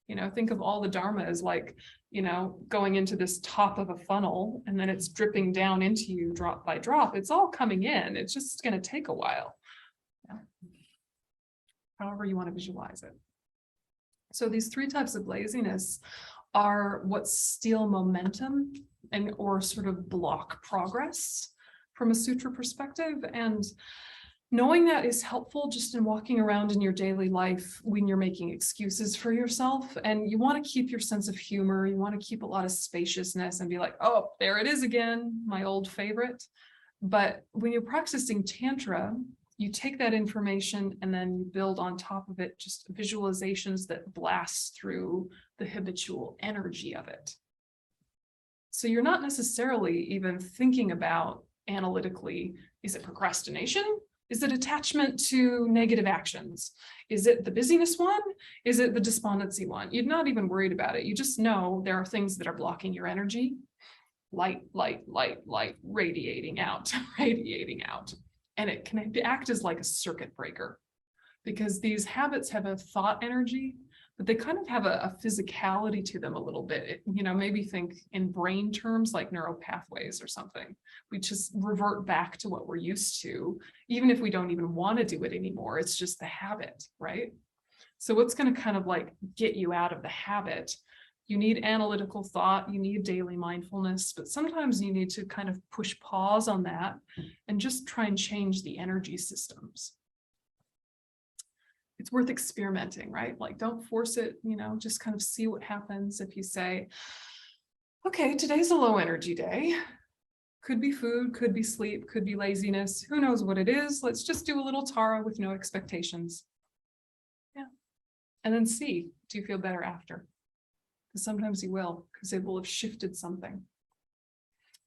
You know, think of all the Dharma as like, you know, going into this top of a funnel and then it's dripping down into you drop by drop. It's all coming in. It's just going to take a while. Yeah. However you want to visualize it. So these three types of laziness are what steal momentum and or sort of block progress from a sutra perspective. And knowing that is helpful just in walking around in your daily life when you're making excuses for yourself. And you want to keep your sense of humor. You want to keep a lot of spaciousness and be like, oh, there it is again, my old favorite. But when you're practicing Tantra, you take that information and then you build on top of it just visualizations that blast through the habitual energy of it. So you're not necessarily even thinking about analytically, is it procrastination? Is it attachment to negative actions? Is it the busyness one? Is it the despondency one? You're not even worried about it. You just know there are things that are blocking your energy. Light, radiating out, radiating out. And it can act as like a circuit breaker, because these habits have a thought energy, but they kind of have a physicality to them a little bit. Maybe think in brain terms like neural pathways or something. We just revert back to what we're used to, even if we don't even want to do it anymore. It's just the habit, right? So what's going to kind of like get you out of the habit? You need analytical thought, you need daily mindfulness, but sometimes you need to kind of push pause on that and just try and change the energy systems. It's worth experimenting, right? Like, don't force it, just kind of see what happens if you say, okay, today's a low energy day. Could be food, could be sleep, could be laziness. Who knows what it is? Let's just do a little Tara with no expectations. Yeah. And then see, do you feel better after? Because sometimes you will, because it will have shifted something.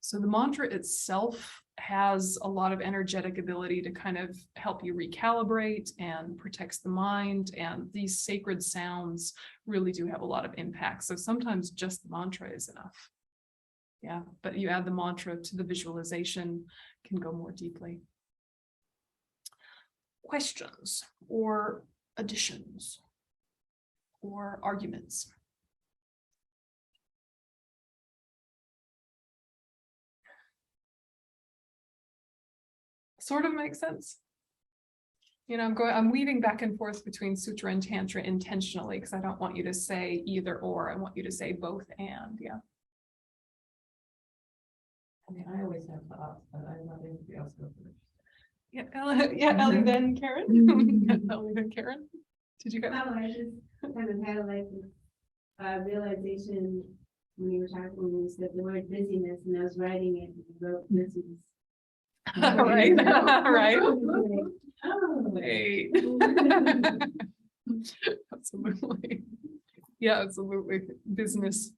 So the mantra itself has a lot of energetic ability to kind of help you recalibrate and protects the mind. And these sacred sounds really do have a lot of impact. So sometimes just the mantra is enough. Yeah, but you add the mantra to the visualization, can go more deeply. Questions or additions or arguments? Sort of makes sense. I'm weaving back and forth between sutra and tantra intentionally, because I don't want you to say either or. I want you to say both and. Yeah. I mean, I always have thoughts, but I let anybody else go first. Yeah, Ellie, then Karen. Ellie, then Karen. Did you go? I just kind of had like this realization when you were talking, when you said the word busyness, and I was writing it, and I wrote busyness. Right. Right. Oh. Wait. Absolutely. Yeah, absolutely. Busyness.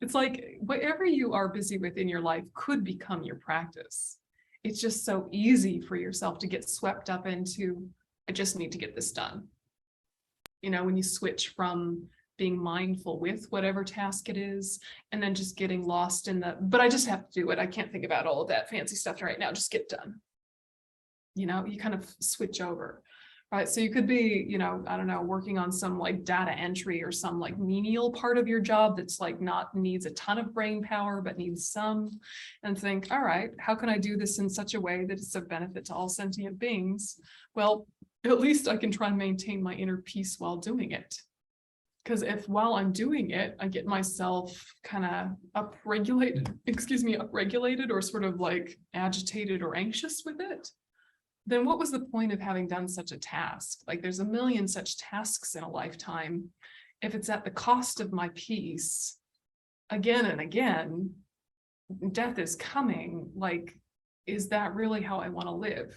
It's like whatever you are busy with in your life could become your practice. It's just so easy for yourself to get swept up into, I just need to get this done. When you switch from being mindful with whatever task it is, and then just getting lost in but I just have to do it. I can't think about all of that fancy stuff right now. Just get done. You kind of switch over. Right. So you could be, I don't know, working on some like data entry or some like menial part of your job that's like needs a ton of brain power, but needs some, and think, all right, how can I do this in such a way that it's of benefit to all sentient beings? Well, at least I can try and maintain my inner peace while doing it. Because if while I'm doing it, I get myself kind of upregulated or sort of like agitated or anxious with it, then what was the point of having done such a task? Like there's a million such tasks in a lifetime. If it's at the cost of my peace, again and again, death is coming. Like, is that really how I want to live?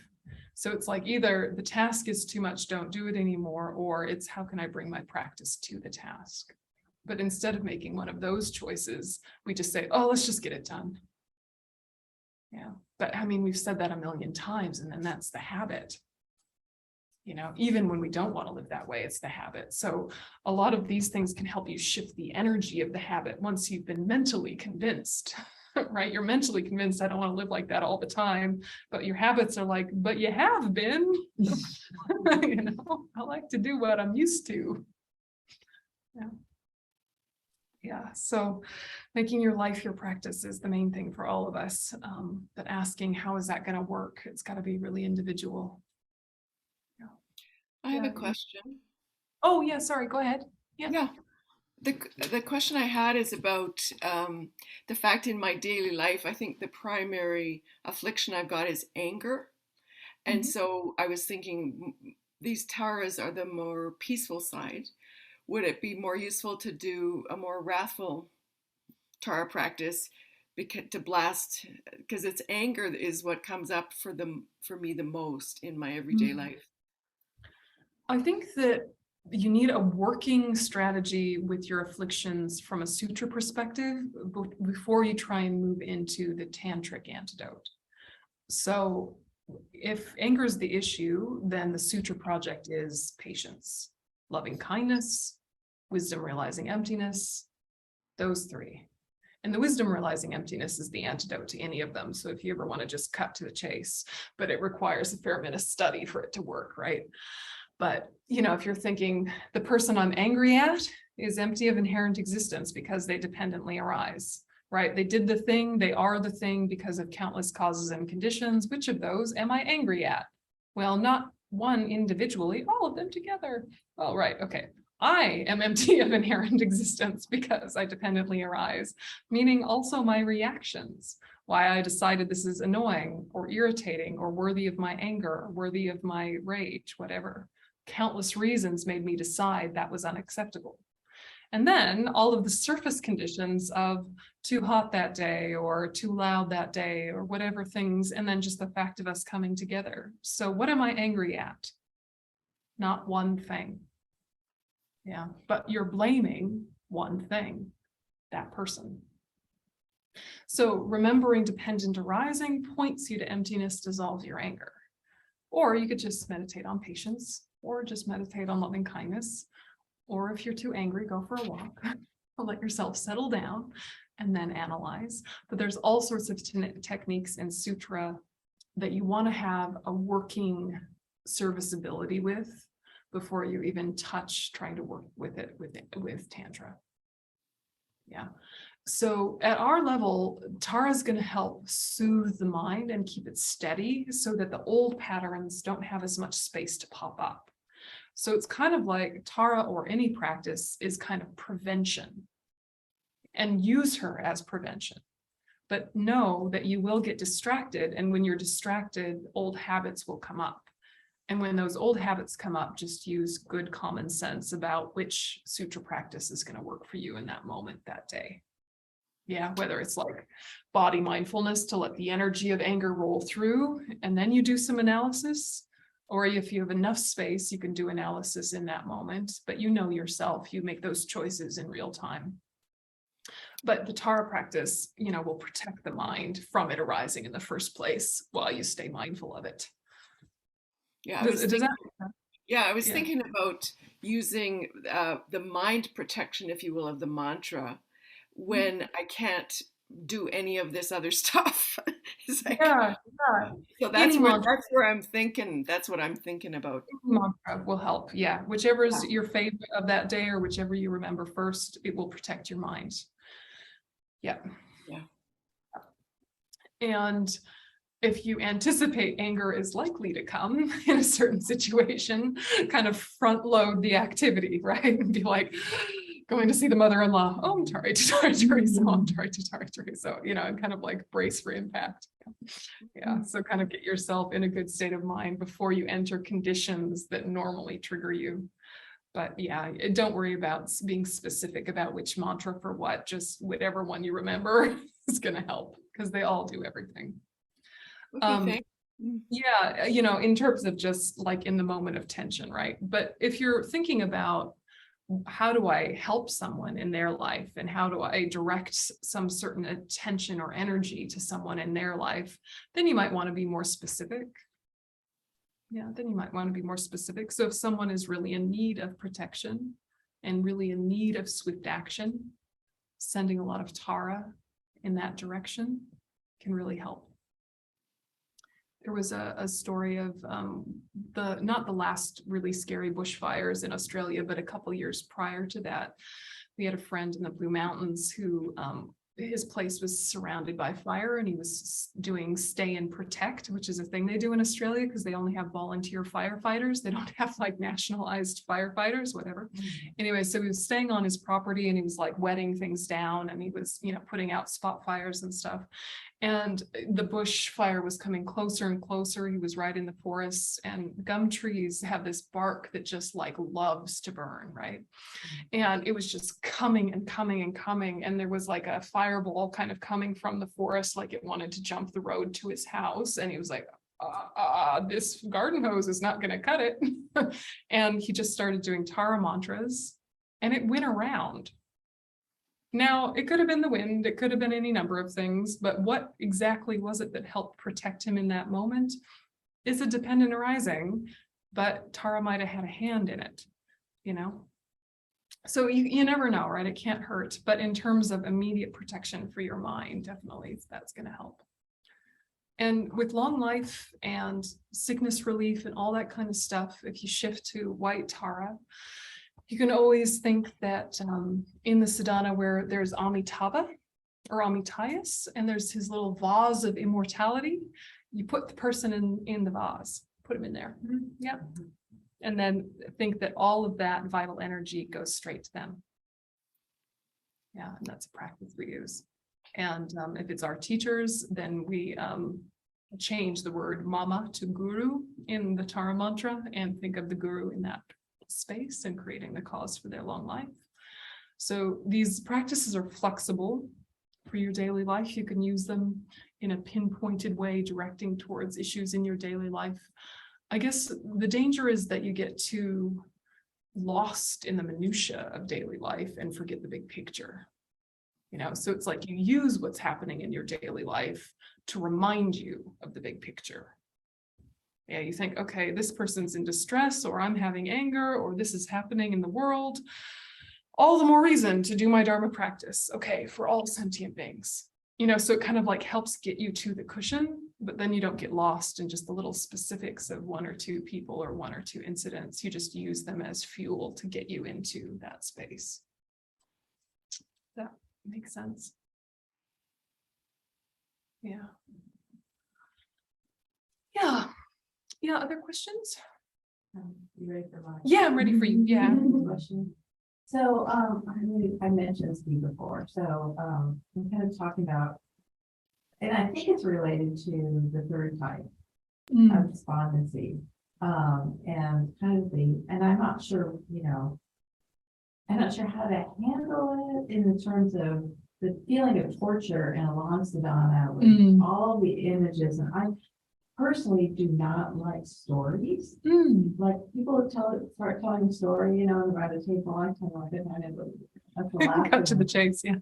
So it's like either the task is too much, don't do it anymore, or it's how can I bring my practice to the task? But instead of making one of those choices, we just say, oh, let's just get it done. Yeah, but I mean, we've said that a million times, and then that's the habit. Even when we don't want to live that way, it's the habit. So a lot of these things can help you shift the energy of the habit once you've been mentally convinced, right? You're mentally convinced, I don't want to live like that all the time, but your habits are like, but you have been. I like to do what I'm used to. Yeah. Yeah, so making your life your practice is the main thing for all of us. But asking how is that going to work? It's got to be really individual. Yeah. I have a question. Oh, yeah, sorry, go ahead. Yeah. The question I had is about the fact in my daily life, I think the primary affliction I've got is anger. And so I was thinking these taras are the more peaceful side. Would it be more useful to do a more wrathful Tara practice to blast? Because it's anger is what comes up for me the most in my everyday life. I think that you need a working strategy with your afflictions from a sutra perspective before you try and move into the tantric antidote. So if anger is the issue, then the sutra project is patience, loving kindness, wisdom realizing emptiness, those three. And the wisdom realizing emptiness is the antidote to any of them. So if you ever want to just cut to the chase, but it requires a fair bit of study for it to work, right? But, you know, if you're thinking the person I'm angry at is empty of inherent existence because they dependently arise, right? They did the thing, they are the thing because of countless causes and conditions. Which of those am I angry at? Well, not one individually, all of them together. Oh, right, okay. I am empty of inherent existence because I dependently arise, meaning also my reactions, why I decided this is annoying or irritating or worthy of my anger, or worthy of my rage, whatever. Countless reasons made me decide that was unacceptable. And then all of the surface conditions of too hot that day or too loud that day or whatever things, and then just the fact of us coming together. So what am I angry at? Not one thing. Yeah, but you're blaming one thing, that person. So remembering dependent arising points you to emptiness, dissolves your anger. Or you could just meditate on patience, or just meditate on loving kindness. Or if you're too angry, go for a walk, or let yourself settle down and then analyze. But there's all sorts of techniques in sutra that you want to have a working serviceability with before you even touch trying to work with it with Tantra. Yeah. So at our level, Tara is going to help soothe the mind and keep it steady so that the old patterns don't have as much space to pop up. So it's kind of like Tara or any practice is kind of prevention, and use her as prevention. But know that you will get distracted, and when you're distracted, old habits will come up. And when those old habits come up, just use good common sense about which sutra practice is going to work for you in that moment, that day. Yeah, whether it's like body mindfulness to let the energy of anger roll through, and then you do some analysis. Or if you have enough space, you can do analysis in that moment, but you know yourself, you make those choices in real time. But the Tara practice, you know, will protect the mind from it arising in the first place while you stay mindful of it. Yeah, I was Yeah. thinking about using the mind protection, if you will, of the mantra when I can't do any of this other stuff. It's like, Yeah. so that's where I'm thinking. That's what I'm thinking about. Mantra will help. Yeah, whichever is your favorite of that day, or whichever you remember first, it will protect your mind. Yeah. Yeah. And if you anticipate anger is likely to come in a certain situation, kind of front load the activity, right? And be like, going to see the mother-in-law, oh, I'm sorry, Teresa, oh, I'm sorry, Teresa, you know, and kind of like brace for impact. Yeah, so kind of get yourself in a good state of mind before you enter conditions that normally trigger you. But yeah, don't worry about being specific about which mantra for what, just whatever one you remember is going to help, because they all do everything. Okay, thanks. Yeah, you know, in terms of just like in the moment of tension, right? But if you're thinking about how do I help someone in their life, and how do I direct some certain attention or energy to someone in their life, then you might want to be more specific. Yeah, then you might want to be more specific. So if someone is really in need of protection and really in need of swift action, sending a lot of Tara in that direction can really help. There was a story of not the last really scary bushfires in Australia, but a couple years prior to that, we had a friend in the Blue Mountains who his place was surrounded by fire, and he was doing stay and protect, which is a thing they do in Australia because they only have volunteer firefighters. They don't have like nationalized firefighters, whatever. Anyway, so he was staying on his property, and he was like wetting things down, and he was, you know, putting out spot fires and stuff. And the bush fire was coming closer and closer. He was right in the forest, and gum trees have this bark that just like loves to burn, right? And it was just coming and coming and coming. And there was like a fireball kind of coming from the forest, like it wanted to jump the road to his house. And he was like, this garden hose is not going to cut it. And he just started doing Tara mantras and it went around. Now, it could have been the wind, it could have been any number of things, but what exactly was it that helped protect him in that moment is a dependent arising, but Tara might have had a hand in it, you know? So you never know, right? It can't hurt, but in terms of immediate protection for your mind, definitely that's going to help. And with long life and sickness relief and all that kind of stuff, if you shift to white Tara, you can always think that in the Sadhana where there's Amitabha or Amitayus, and there's his little vase of immortality, you put the person in the vase, put him in there. Yep. And then think that all of that vital energy goes straight to them. Yeah, and that's a practice we use. And if it's our teachers, then we change the word mama to guru in the Tara mantra and think of the guru in that space and creating the cause for their long life. So these practices are flexible for your daily life. You can use them in a pinpointed way, directing towards issues in your daily life. I guess the danger is that you get too lost in the minutia of daily life and forget the big picture. You know, so it's like you use what's happening in your daily life to remind you of the big picture. Yeah, you think, okay, this person's in distress, or I'm having anger, or this is happening in the world. All the more reason to do my Dharma practice. Okay, for all sentient beings. You know, so it kind of like helps get you to the cushion, but then you don't get lost in just the little specifics of one or two people or one or two incidents. You just use them as fuel to get you into that space. That makes sense. Yeah. Yeah. Yeah, other questions? You ready for mine? Yeah, I'm ready for you. Yeah. Question. So, I mentioned Steve before, so, I'm kind of talking about, and I think it's related to the third type of despondency. And kind of and I'm not sure, you know, I'm not sure how to handle it in the terms of the feeling of torture in a long sadhana with all the images. And I personally do not like stories. Like people start telling a story, you know, around the table. I kind of like it. That's the last Cut to the chase, yeah.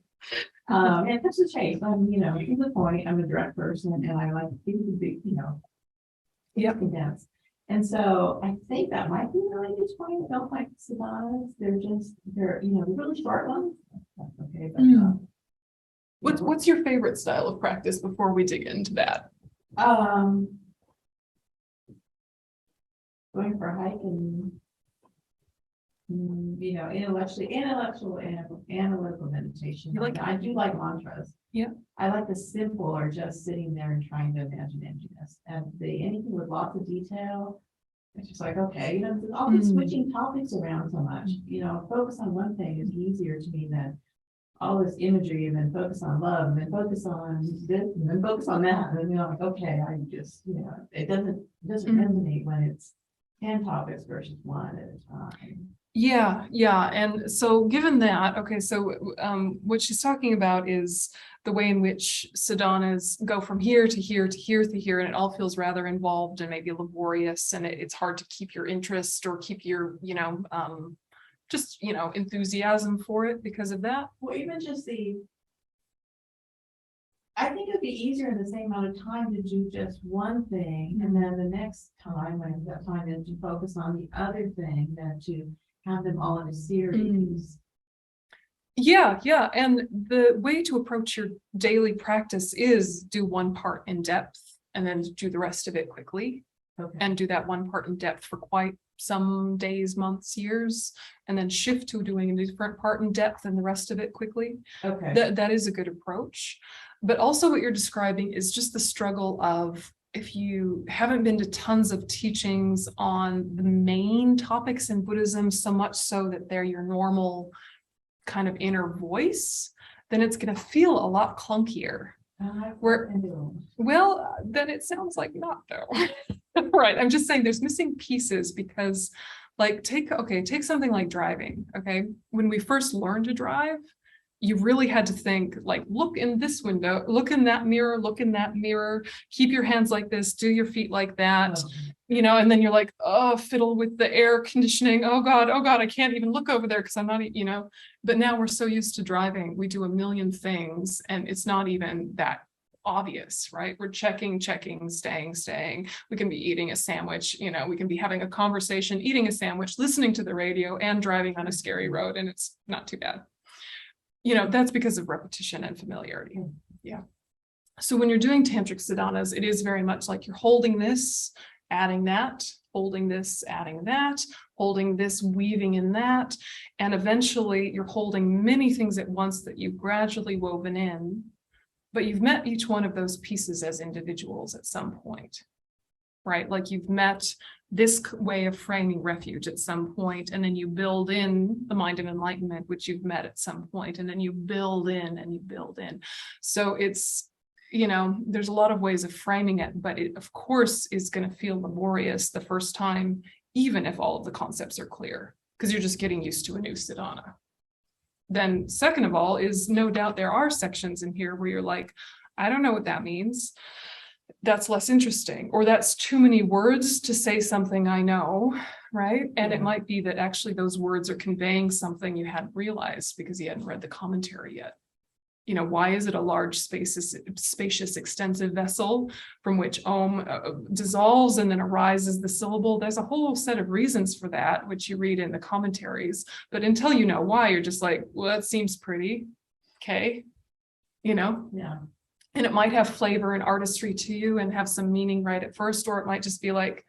And that's the chase. I'm, you know, to the point. I'm a direct person, and I like things to be, you know, condensed. And so I think that might be really good point. I don't like sadhanas. They're, you know, really short ones. That's okay, but What's your favorite style of practice before we dig into that? Going for a hike and you know, intellectual and analytical meditation. You like I do like mantras. Yeah. I like the simple or just sitting there and trying to imagine emptiness. And anything with lots of detail, it's just like, okay, you know, all these switching topics around so much, you know, focus on one thing is easier to me than all this imagery and then focus on love and then focus on this and then focus on that. And then you're like, okay, I just, you know, it doesn't resonate when it's 10 topics versus one at a time. Yeah. And so given that, okay, so what she's talking about is the way in which sadhanas go from here to here to here to here, and it all feels rather involved and maybe laborious, and it's hard to keep your interest or keep your, you know, just, you know, enthusiasm for it because of that. Well, even just I think it'd be easier in the same amount of time to do just one thing, and then the next time, when I've got time, is to focus on the other thing than to have them all in a series. Yeah. And the way to approach your daily practice is do one part in depth and then do the rest of it quickly. Okay. And do that one part in depth for quite some days, months, years, and then shift to doing a different part in depth and the rest of it quickly. Okay. That is a good approach. But also what you're describing is just the struggle of, if you haven't been to tons of teachings on the main topics in Buddhism, so much so that they're your normal kind of inner voice, then it's going to feel a lot clunkier. Well, then it sounds like not though. Right. I'm just saying there's missing pieces because, like, take something like driving. Okay. When we first learn to drive, you really had to think like, look in this window, look in that mirror, look in that mirror, keep your hands like this, do your feet like that, you know, and then you're like, oh, fiddle with the air conditioning. Oh God, I can't even look over there because I'm not, you know, but now we're so used to driving. We do a million things and it's not even that obvious, right? We're checking, staying. We can be eating a sandwich, you know, we can be having a conversation, eating a sandwich, listening to the radio and driving on a scary road. And it's not too bad. You know, that's because of repetition and familiarity. Yeah. So when you're doing tantric sadhanas, it is very much like you're holding this, adding that, holding this, adding that, holding this, weaving in that. And eventually you're holding many things at once that you've gradually woven in, but you've met each one of those pieces as individuals at some point, right? Like you've met this way of framing refuge at some point, and then you build in the mind of enlightenment, which you've met at some point, and then you build in and you build in. So it's, you know, there's a lot of ways of framing it, but it of course is going to feel laborious the first time, even if all of the concepts are clear, because you're just getting used to a new sadhana. Then second of all is no doubt there are sections in here where you're like, I don't know what that means. That's less interesting, or that's too many words to say something I know, right? And it might be that actually those words are conveying something you hadn't realized because you hadn't read the commentary yet. You know, why is it a large, spacious, extensive vessel from which Om dissolves and then arises the syllable? There's a whole set of reasons for that, which you read in the commentaries. But until you know why, you're just like, well, that seems pretty. Okay. You know? Yeah. And it might have flavor and artistry to you and have some meaning right at first, or it might just be like,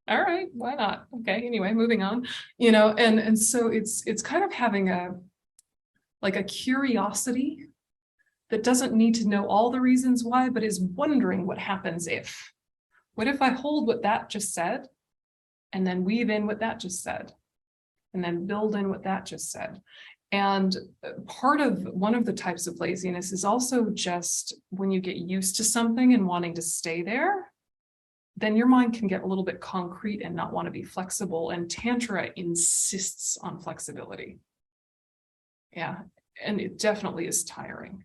all right, why not? Okay, anyway, moving on, you know, and so it's kind of having a curiosity that doesn't need to know all the reasons why, but is wondering what happens if. What if I hold what that just said and then weave in what that just said and then build in what that just said? And one of the types of laziness is also just when you get used to something and wanting to stay there, then your mind can get a little bit concrete and not want to be flexible. And Tantra insists on flexibility. Yeah, and it definitely is tiring.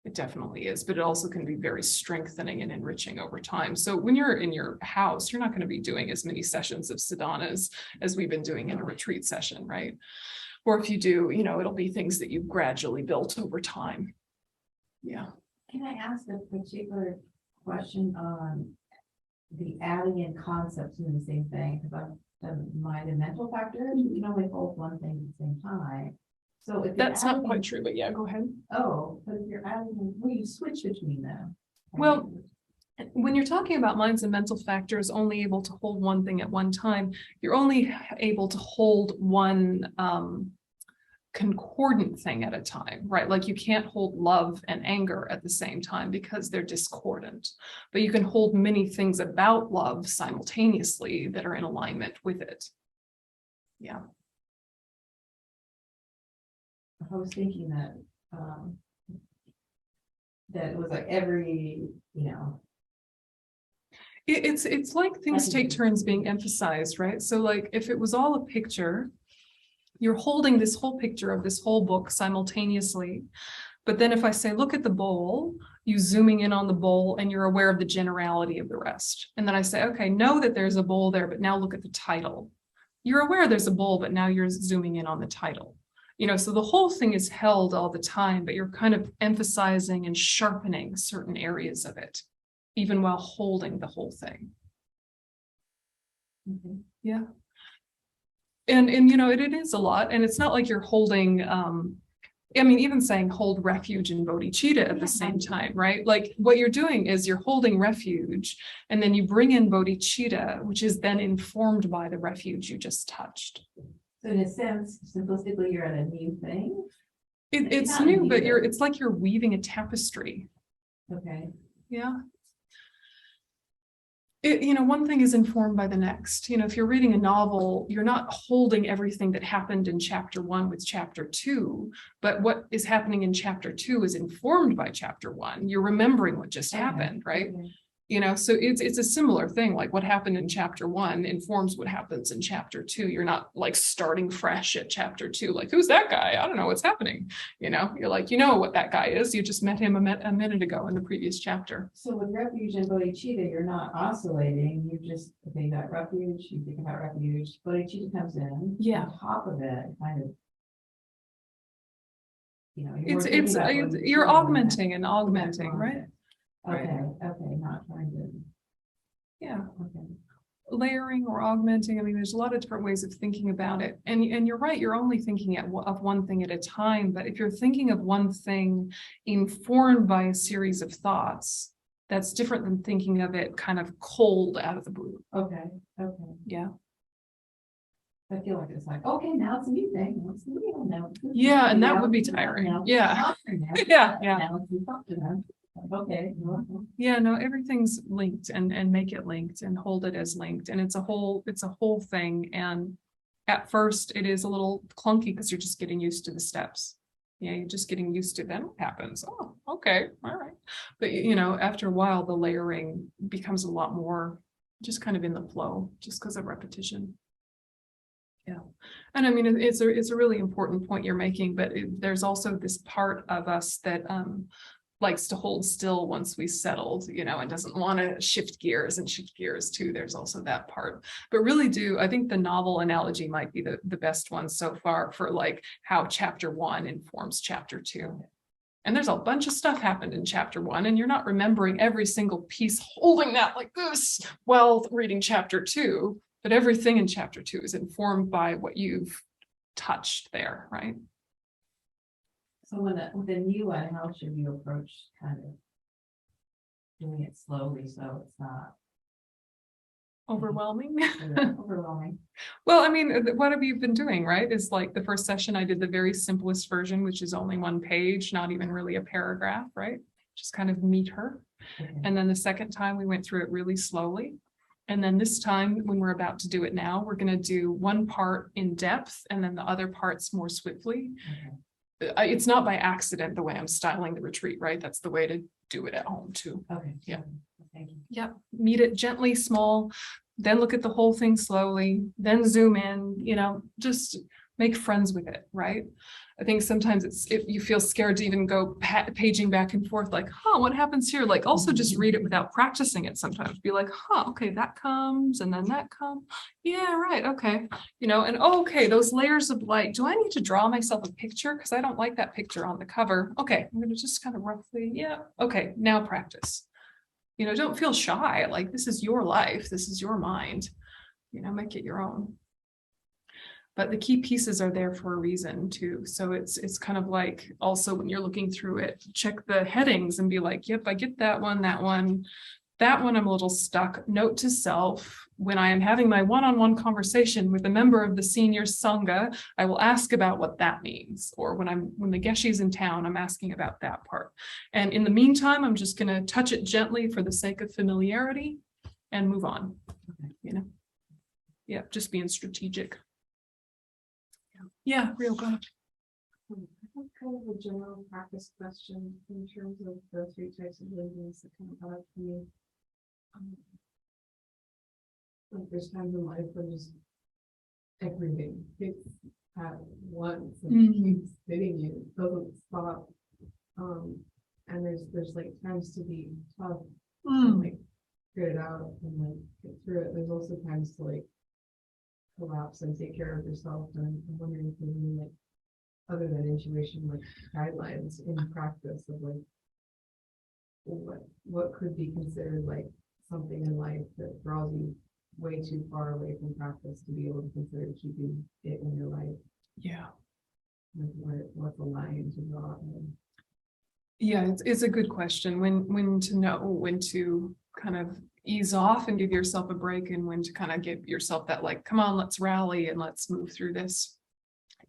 It definitely is, but it also can be very strengthening and enriching over time. So when you're in your house, you're not going to be doing as many sessions of sadhanas as we've been doing in a retreat session, right? Or if you do, you know, it'll be things that you've gradually built over time. Yeah. Can I ask a particular question on the adding in concepts in the same thing? Because I've done mind and mental factors, you can only hold one thing at the same time. So if That's not quite true, but yeah, go ahead. Oh, but if you're adding, well, you switch between them. Well, when you're talking about minds and mental factors only able to hold one thing at one time, you're only able to hold one concordant thing at a time, right? Like you can't hold love and anger at the same time because they're discordant, but you can hold many things about love simultaneously that are in alignment with it. Yeah. I was thinking that that it was like every, you know. It's like things take turns being emphasized, right? So like if it was all a picture, you're holding this whole picture of this whole book simultaneously. But then if I say, look at the bowl, you zooming in on the bowl and you're aware of the generality of the rest. And then I say, okay, know that there's a bowl there, but now look at the title. You're aware there's a bowl, but now you're zooming in on the title. You know, so the whole thing is held all the time, but you're kind of emphasizing and sharpening certain areas of it, even while holding the whole thing. Okay. Yeah. And you know, it is a lot. And it's not like you're holding, I mean, even saying hold refuge and bodhicitta at the same time, right? Like what you're doing is you're holding refuge and then you bring in bodhicitta, which is then informed by the refuge you just touched. So in a sense, simplistically, you're at a new thing. It's not new, new, but though. it's like you're weaving a tapestry. Okay. Yeah. You know, one thing is informed by the next. You know, if you're reading a novel, you're not holding everything that happened in chapter 1 with chapter 2, but what is happening in chapter 2 is informed by chapter 1. You're remembering what just happened, right? Okay. So it's a similar thing, like what happened in chapter 1 informs what happens in chapter 2. You're not like starting fresh at chapter 2, like, who's that guy? I don't know what's happening. You're like, what that guy is. You just met him a minute ago in the previous chapter. So with refuge and bodhicitta, you're not oscillating, you just, okay, you got refuge, you think about refuge, bodhicitta comes in. Yeah. On top of it, kind of. You're It's thinking about bodhicitta you're and augmenting and that- augmenting, right? Okay, not trying to, Yeah. okay. Layering or augmenting. I mean, there's a lot of different ways of thinking about it. And you're right, you're only thinking of one thing at a time. But if you're thinking of one thing informed by a series of thoughts, that's different than thinking of it kind of cold out of the blue. Okay. Yeah. I feel like it's like, okay, now it's a new thing. Now it's a new one, now it's a new Yeah, thing, and that now would be it's a new one, tiring. now it's Yeah. softer now. Yeah. Now it's a softer now. Okay. Yeah, no, everything's linked and make it linked and hold it as linked. And it's a whole thing. And at first it is a little clunky because you're just getting used to the steps. Yeah, you're just getting used to then what happens. Oh, okay, all right. But after a while, the layering becomes a lot more just kind of in the flow, just because of repetition. Yeah. And I mean, it's a really important point you're making, but there's also this part of us that likes to hold still once we settled, and doesn't want to shift gears too. There's also that part. But really I think the novel analogy might be the best one so far for like how chapter 1 informs chapter 2. And there's a bunch of stuff happened in chapter 1, and you're not remembering every single piece, holding that like this while reading chapter 2, but everything in chapter 2 is informed by what you've touched there, right? So with a new one, how should you approach kind of doing it slowly so it's not Overwhelming. overwhelming? Well, I mean, what have you been doing, right? Is like the first session, I did the very simplest version, which is only 1 page, not even really a paragraph, right? Just kind of meet her. Okay. And then the second time we went through it really slowly. And then this time, when we're about to do it now, we're going to do one part in depth and then the other parts more swiftly. Okay. It's not by accident the way I'm styling the retreat, right? That's the way to do it at home too. Okay. Yeah. Thank you. Yeah, meet it gently, small, then look at the whole thing slowly, then zoom in, just make friends with it, right? I think sometimes if you feel scared to even go paging back and forth, like, what happens here? Like, also just read it without practicing it sometimes. Be like, okay, that comes and then that comes. Yeah, right, okay. And okay, those layers of light. Do I need to draw myself a picture? Because I don't like that picture on the cover. Okay, I'm going to just kind of roughly, yeah, okay, now practice. Don't feel shy. Like, this is your life. This is your mind. Make it your own. But the key pieces are there for a reason too. So it's kind of like also when you're looking through it, check the headings and be like, yep, I get that one, that one. That one I'm a little stuck. Note to self, when I am having my one-on-one conversation with a member of the senior Sangha, I will ask about what that means. Or when the Geshe's in town, I'm asking about that part. And in the meantime, I'm just going to touch it gently for the sake of familiarity and move on. Yeah, just being strategic. Yeah, real good. Kind of a general practice question in terms of the 3 types of laziness that come out for me. Like there's times in life where just everything hits at once and keeps hitting you, doesn't stop. And there's like times to be tough and like get it out and like get through it. There's also times to like collapse and take care of yourself. And I'm wondering if there's any like other than intuition, like guidelines in practice of like what could be considered like something in life that draws you way too far away from practice to be able to consider keeping it in your life. Yeah. Like what's a line to draw? Yeah, it's a good question. When to know when to kind of ease off and give yourself a break, and when to kind of give yourself that like, come on, let's rally and let's move through this.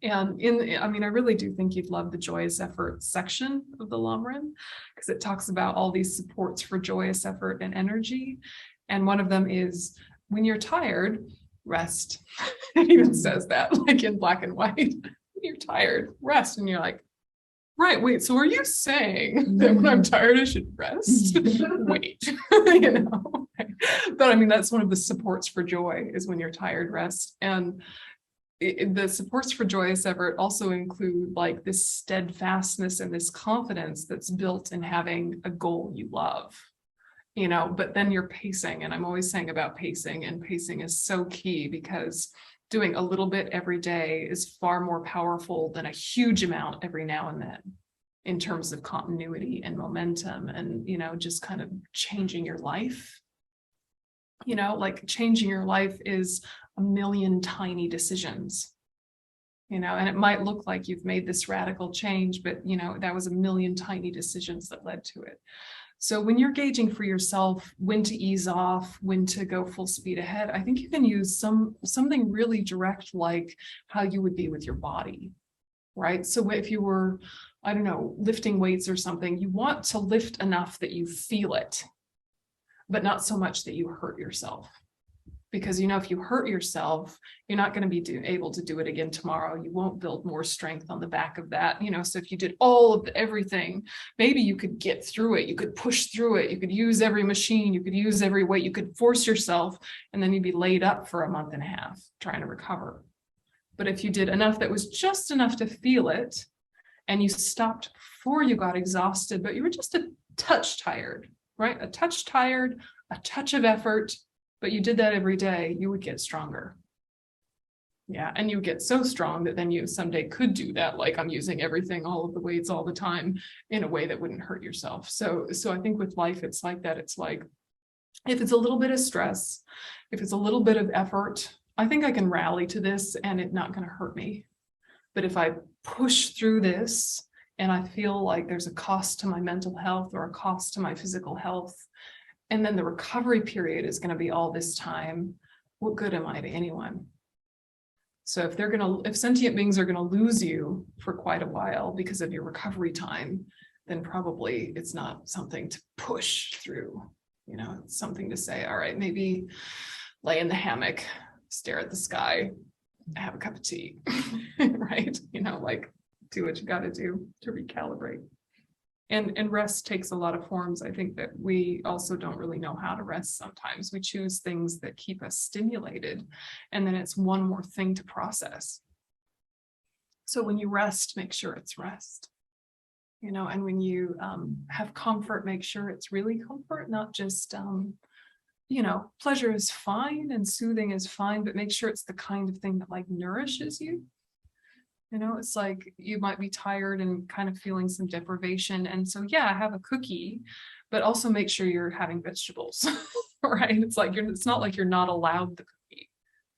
And I really do think you'd love the joyous effort section of the Lamrim, because it talks about all these supports for joyous effort and energy. And one of them is when you're tired, rest. It even says that like in black and white. When you're tired, rest. And you're like, Right, wait, so are you saying that when I'm tired, I should rest? Wait, you know? But I mean, that's one of the supports for joy is when you're tired, rest. And the supports for joyous effort also include like this steadfastness and this confidence that's built in having a goal you love. You know, but then you're pacing, and I'm always saying about pacing, and pacing is so key because doing a little bit every day is far more powerful than a huge amount every now and then in terms of continuity and momentum and, you know, just kind of changing your life. You know, like changing your life is a million tiny decisions, you know, and it might look like you've made this radical change, but, you know, that was a million tiny decisions that led to it. So when you're gauging for yourself when to ease off, when to go full speed ahead, I think you can use something really direct, like how you would be with your body, right? So if you were, I don't know, lifting weights or something, you want to lift enough that you feel it, but not so much that you hurt yourself. Because, you know, if you hurt yourself, you're not going to be able to do it again tomorrow. You won't build more strength on the back of that. You know, so if you did all of everything, maybe you could get through it. You could push through it. You could use every machine. You could use every weight. You could force yourself, and then you'd be laid up for a month and a half trying to recover. But if you did enough that was just enough to feel it, and you stopped before you got exhausted, but you were just a touch tired, right? A touch tired, a touch of effort, but you did that every day, you would get stronger. Yeah, and you get so strong that then you someday could do that, like I'm using everything, all of the weights all the time in a way that wouldn't hurt yourself. So I think with life, it's like that. It's like, if it's a little bit of stress, if it's a little bit of effort, I think I can rally to this and it's not going to hurt me. But if I push through this and I feel like there's a cost to my mental health or a cost to my physical health, and then the recovery period is going to be all this time, what good am I to anyone? So if sentient beings are going to lose you for quite a while because of your recovery time, then probably it's not something to push through. You know, it's something to say, all right, maybe lay in the hammock, stare at the sky, have a cup of tea, right? You know, like do what you got to do to recalibrate. And rest takes a lot of forms. I think that we also don't really know how to rest sometimes. We choose things that keep us stimulated, and then it's one more thing to process. So when you rest, make sure it's rest. You know, and when you have comfort, make sure it's really comfort, not just, you know, pleasure is fine and soothing is fine, but make sure it's the kind of thing that like nourishes you. You know, it's like you might be tired and kind of feeling some deprivation. And so, yeah, have a cookie, but also make sure you're having vegetables, right? It's like it's not like you're not allowed the cookie,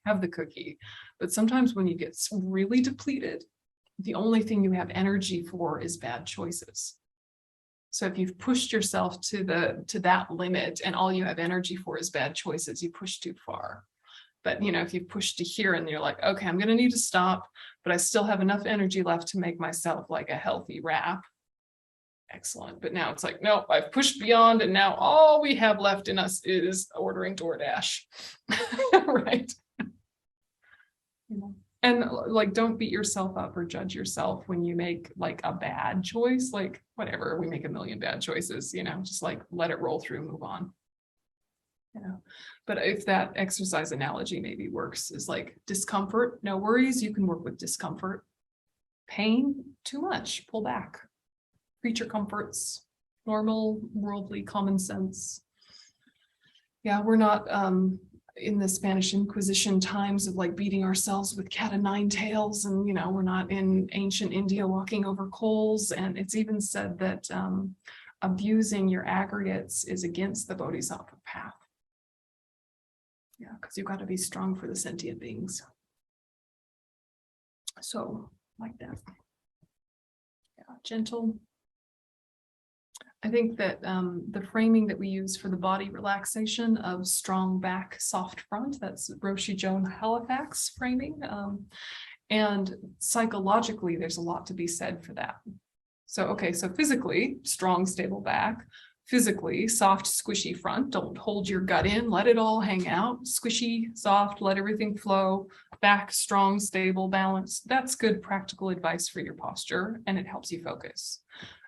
have the cookie. But sometimes when you get really depleted, the only thing you have energy for is bad choices. So if you've pushed yourself to that limit and all you have energy for is bad choices, you push too far. But, you know, if you push to here and you're like, okay, I'm going to need to stop, but I still have enough energy left to make myself like a healthy wrap. Excellent. But now it's like, no, I've pushed beyond. And now all we have left in us is ordering DoorDash. Right. You know? And like, don't beat yourself up or judge yourself when you make like a bad choice, like whatever, we make a million bad choices, you know, just like let it roll through, move on. You know, but if that exercise analogy maybe works, is like discomfort, no worries, you can work with discomfort. Pain, too much, pull back. Creature comforts, normal, worldly, common sense. Yeah, we're not in the Spanish Inquisition times of like beating ourselves with cat o' nine tails, and you know, we're not in ancient India walking over coals. And it's even said that abusing your aggregates is against the Bodhisattva path. Yeah, because you've got to be strong for the sentient beings. So, like that. Yeah, gentle. I think that the framing that we use for the body relaxation of strong back, soft front, that's Roshi Joan Halifax framing. And psychologically, there's a lot to be said for that. So, okay, so physically, strong, stable back. Physically, soft, squishy front. Don't hold your gut in, let it all hang out. Squishy, soft, let everything flow. back strong, stable, balanced. That's good practical advice for your posture and it helps you focus.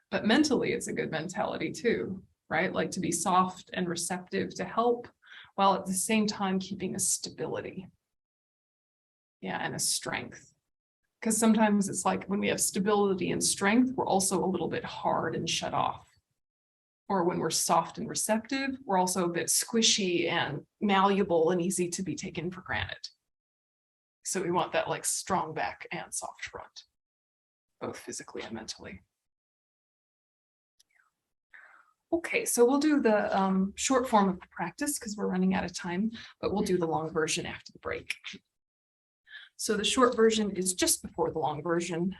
But mentally, it's a good mentality too, right? Like to be soft and receptive to help while at the same time keeping a stability. Yeah, and a strength. Because sometimes it's like when we have stability and strength, we're also a little bit hard and shut off. Or when we're soft and receptive, we're also a bit squishy and malleable and easy to be taken for granted. So we want that like strong back and soft front, both physically and mentally. Okay, so we'll do the short form of the practice because we're running out of time, but we'll do the long version after the break. So the short version is just before the long version.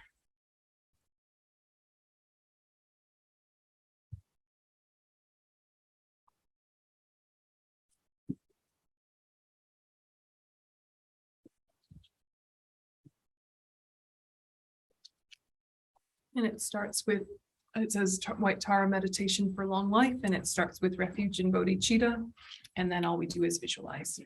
And it starts with, it says White Tara meditation for long life, and it starts with refuge in bodhicitta. And then all we do is visualize.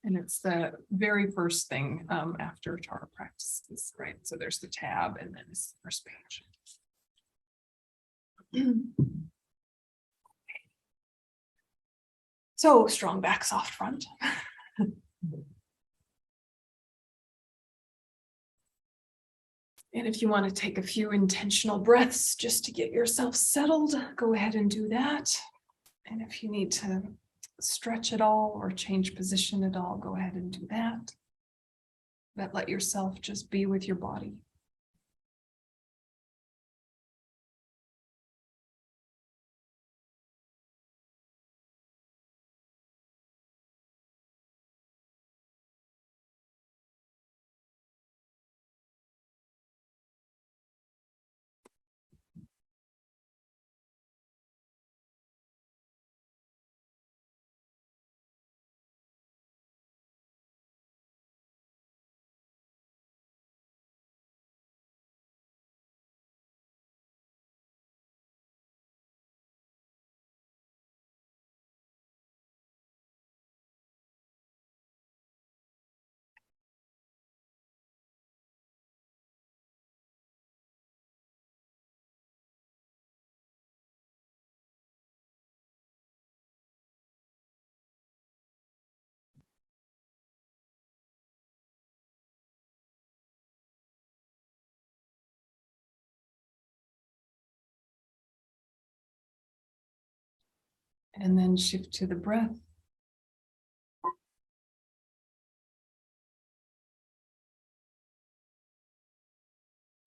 And it's the very first thing after Tara practices, right? So there's the tab and then it's the first page. So strong back, soft front. And if you want to take a few intentional breaths just to get yourself settled, go ahead and do that. And if you need to stretch at all or change position at all, go ahead and do that. But let yourself just be with your body. And then shift to the breath.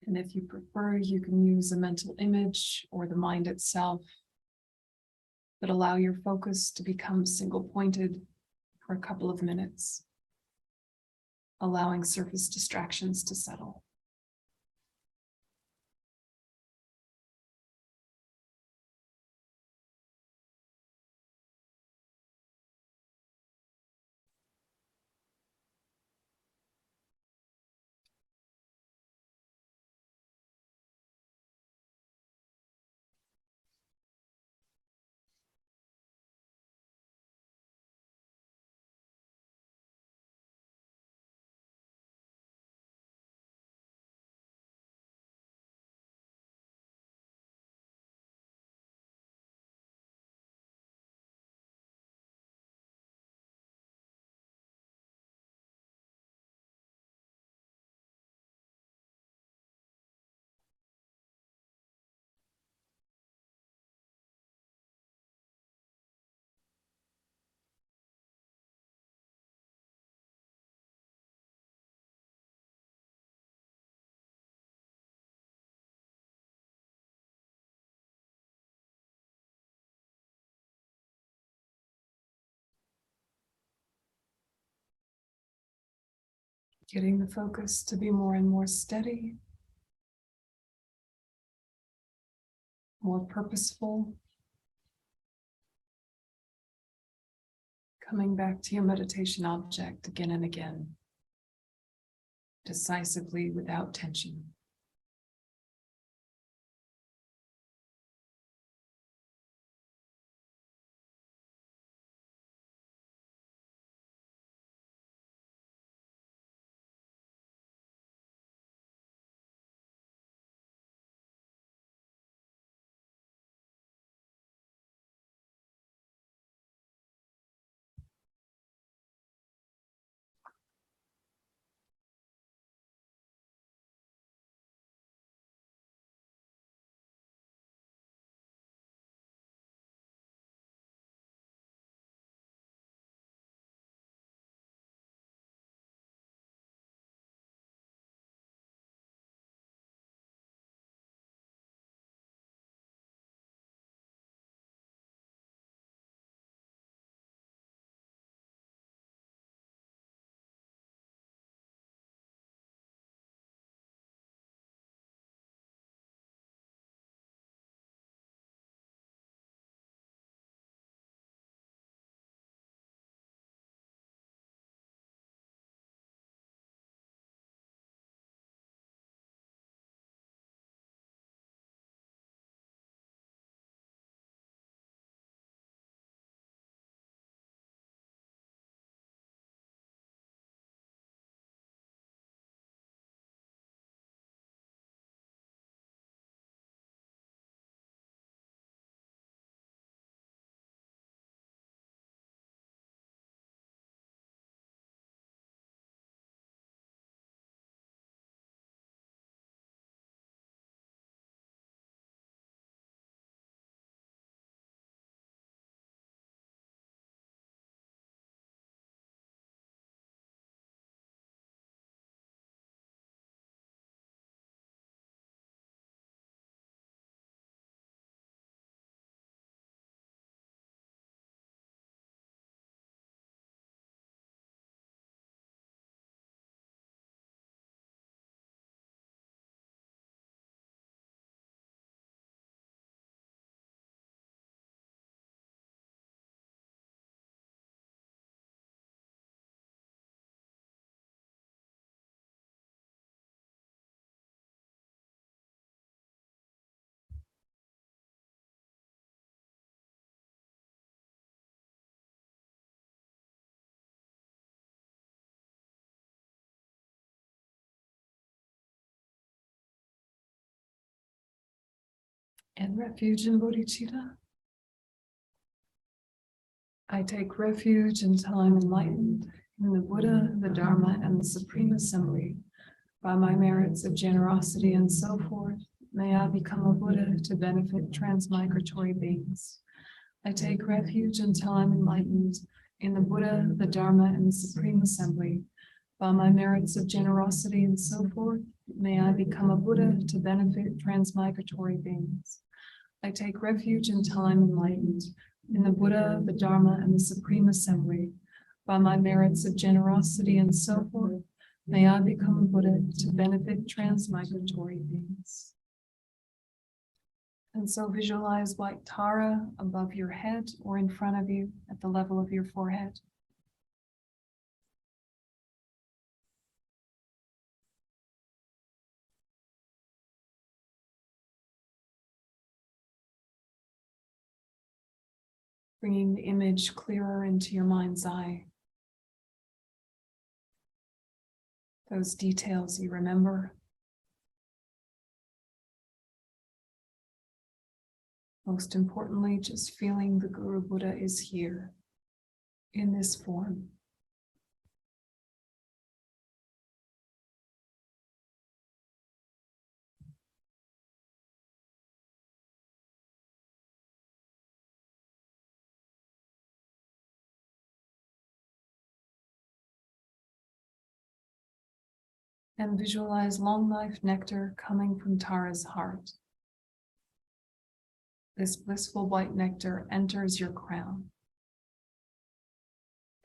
And if you prefer, you can use a mental image or the mind itself, but allow your focus to become single pointed for a couple of minutes, allowing surface distractions to settle. Getting the focus to be more and more steady, more purposeful. Coming back to your meditation object again and again, decisively without tension. And refuge in bodhicitta. I take refuge until I'm enlightened in the Buddha, the Dharma, and the Supreme Assembly. By my merits of generosity and so forth, may I become a Buddha to benefit transmigratory beings. I take refuge until I'm enlightened in the Buddha, the Dharma, and the Supreme Assembly. By my merits of generosity and so forth, may I become a Buddha to benefit transmigratory beings. I take refuge until I'm enlightened in the Buddha, the Dharma, and the Supreme Assembly. By my merits of generosity and so forth, may I become a Buddha to benefit transmigratory beings. And so visualize white Tara above your head or in front of you at the level of your forehead. Bringing the image clearer into your mind's eye. Those details you remember. Most importantly, just feeling the Guru Buddha is here in this form. And visualize long life nectar coming from Tara's heart. This blissful white nectar enters your crown,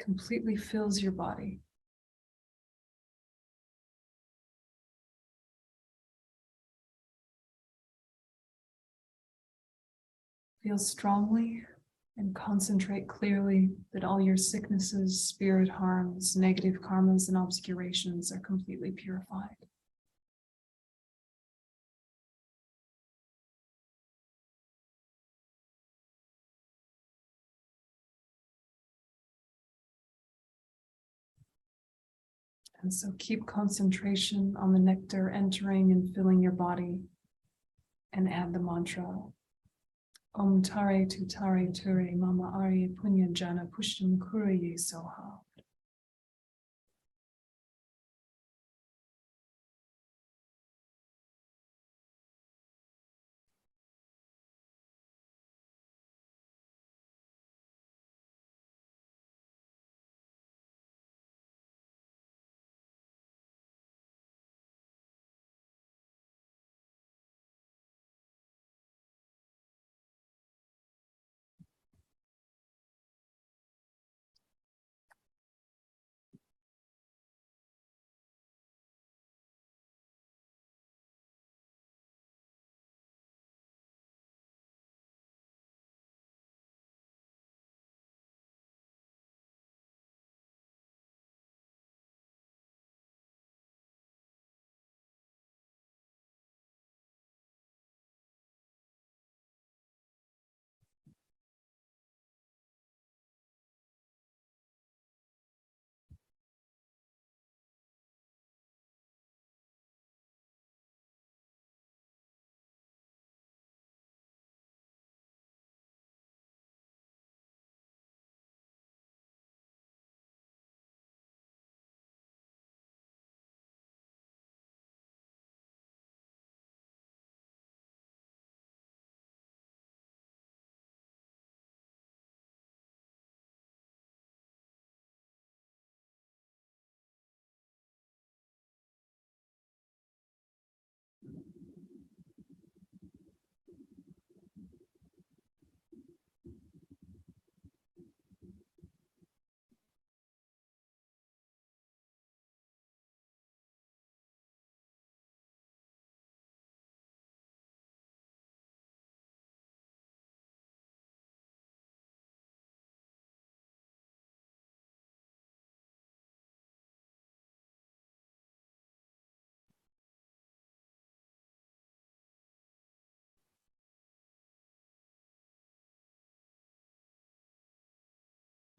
completely fills your body. Feel strongly and concentrate clearly that all your sicknesses, spirit harms, negative karmas, and obscurations are completely purified. And so keep concentration on the nectar entering and filling your body, and add the mantra Om Tare Tu Tare Ture Mama Arya Punya Jana Pushtam Kuraye Soha.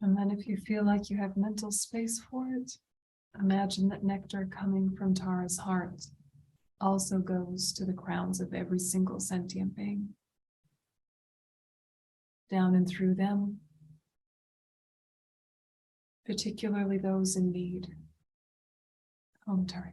And then if you feel like you have mental space for it, imagine that nectar coming from Tara's heart also goes to the crowns of every single sentient being. down and through them, particularly those in need. Om Tari.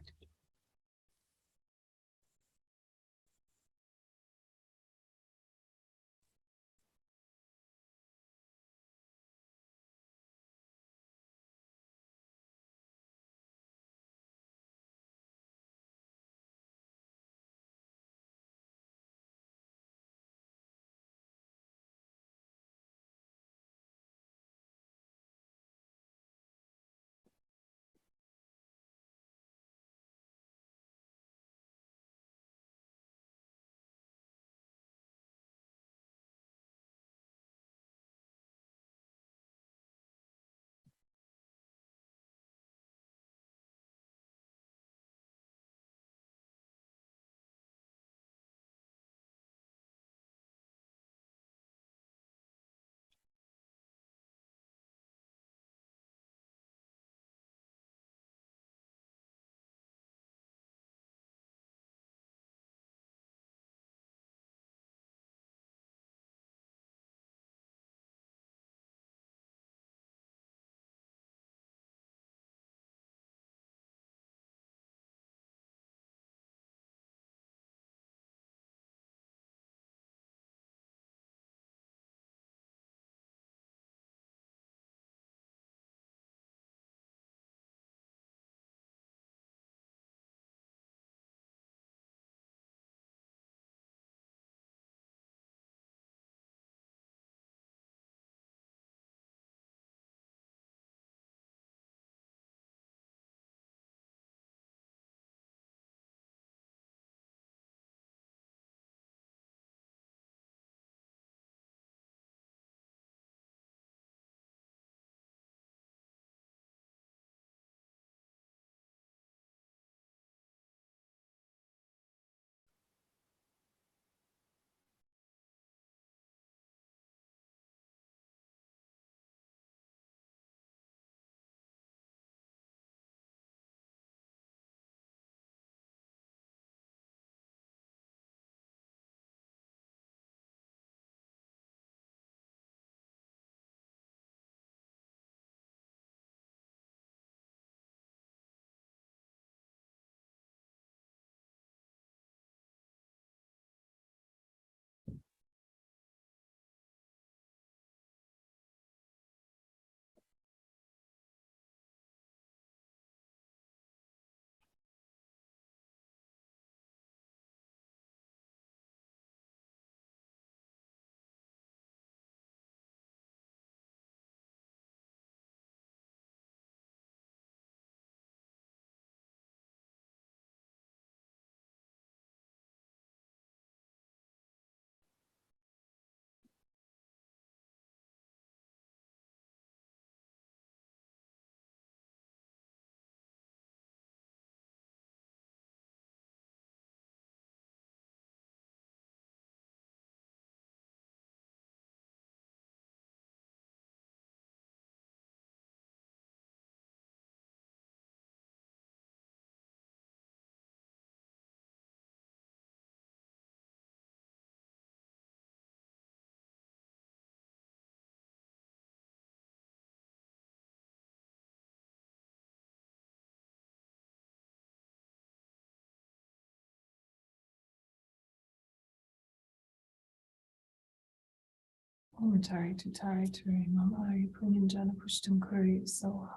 Om Tari Tutari Turi Mamari Punyanjana Pushtam Kuri Soha.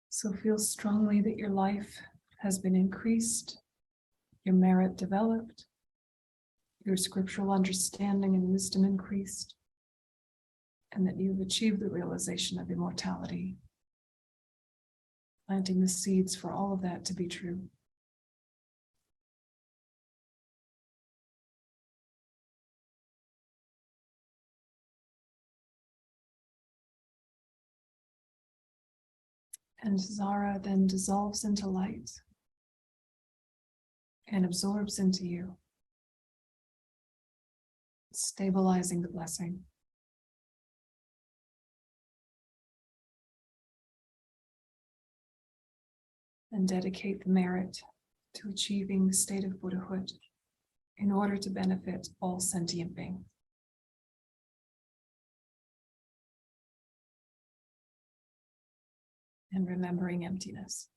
So feel strongly that your life has been increased, your merit developed, your scriptural understanding and wisdom increased, and that you've achieved the realization of immortality, planting the seeds for all of that to be true. And Zara then dissolves into light and absorbs into you, stabilizing the blessing. And dedicate the merit to achieving the state of Buddhahood in order to benefit all sentient beings. and remembering emptiness.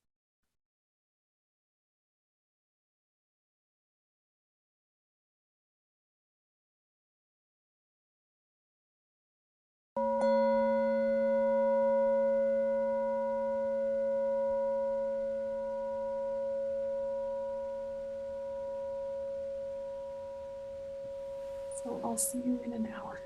So I'll see you in an hour.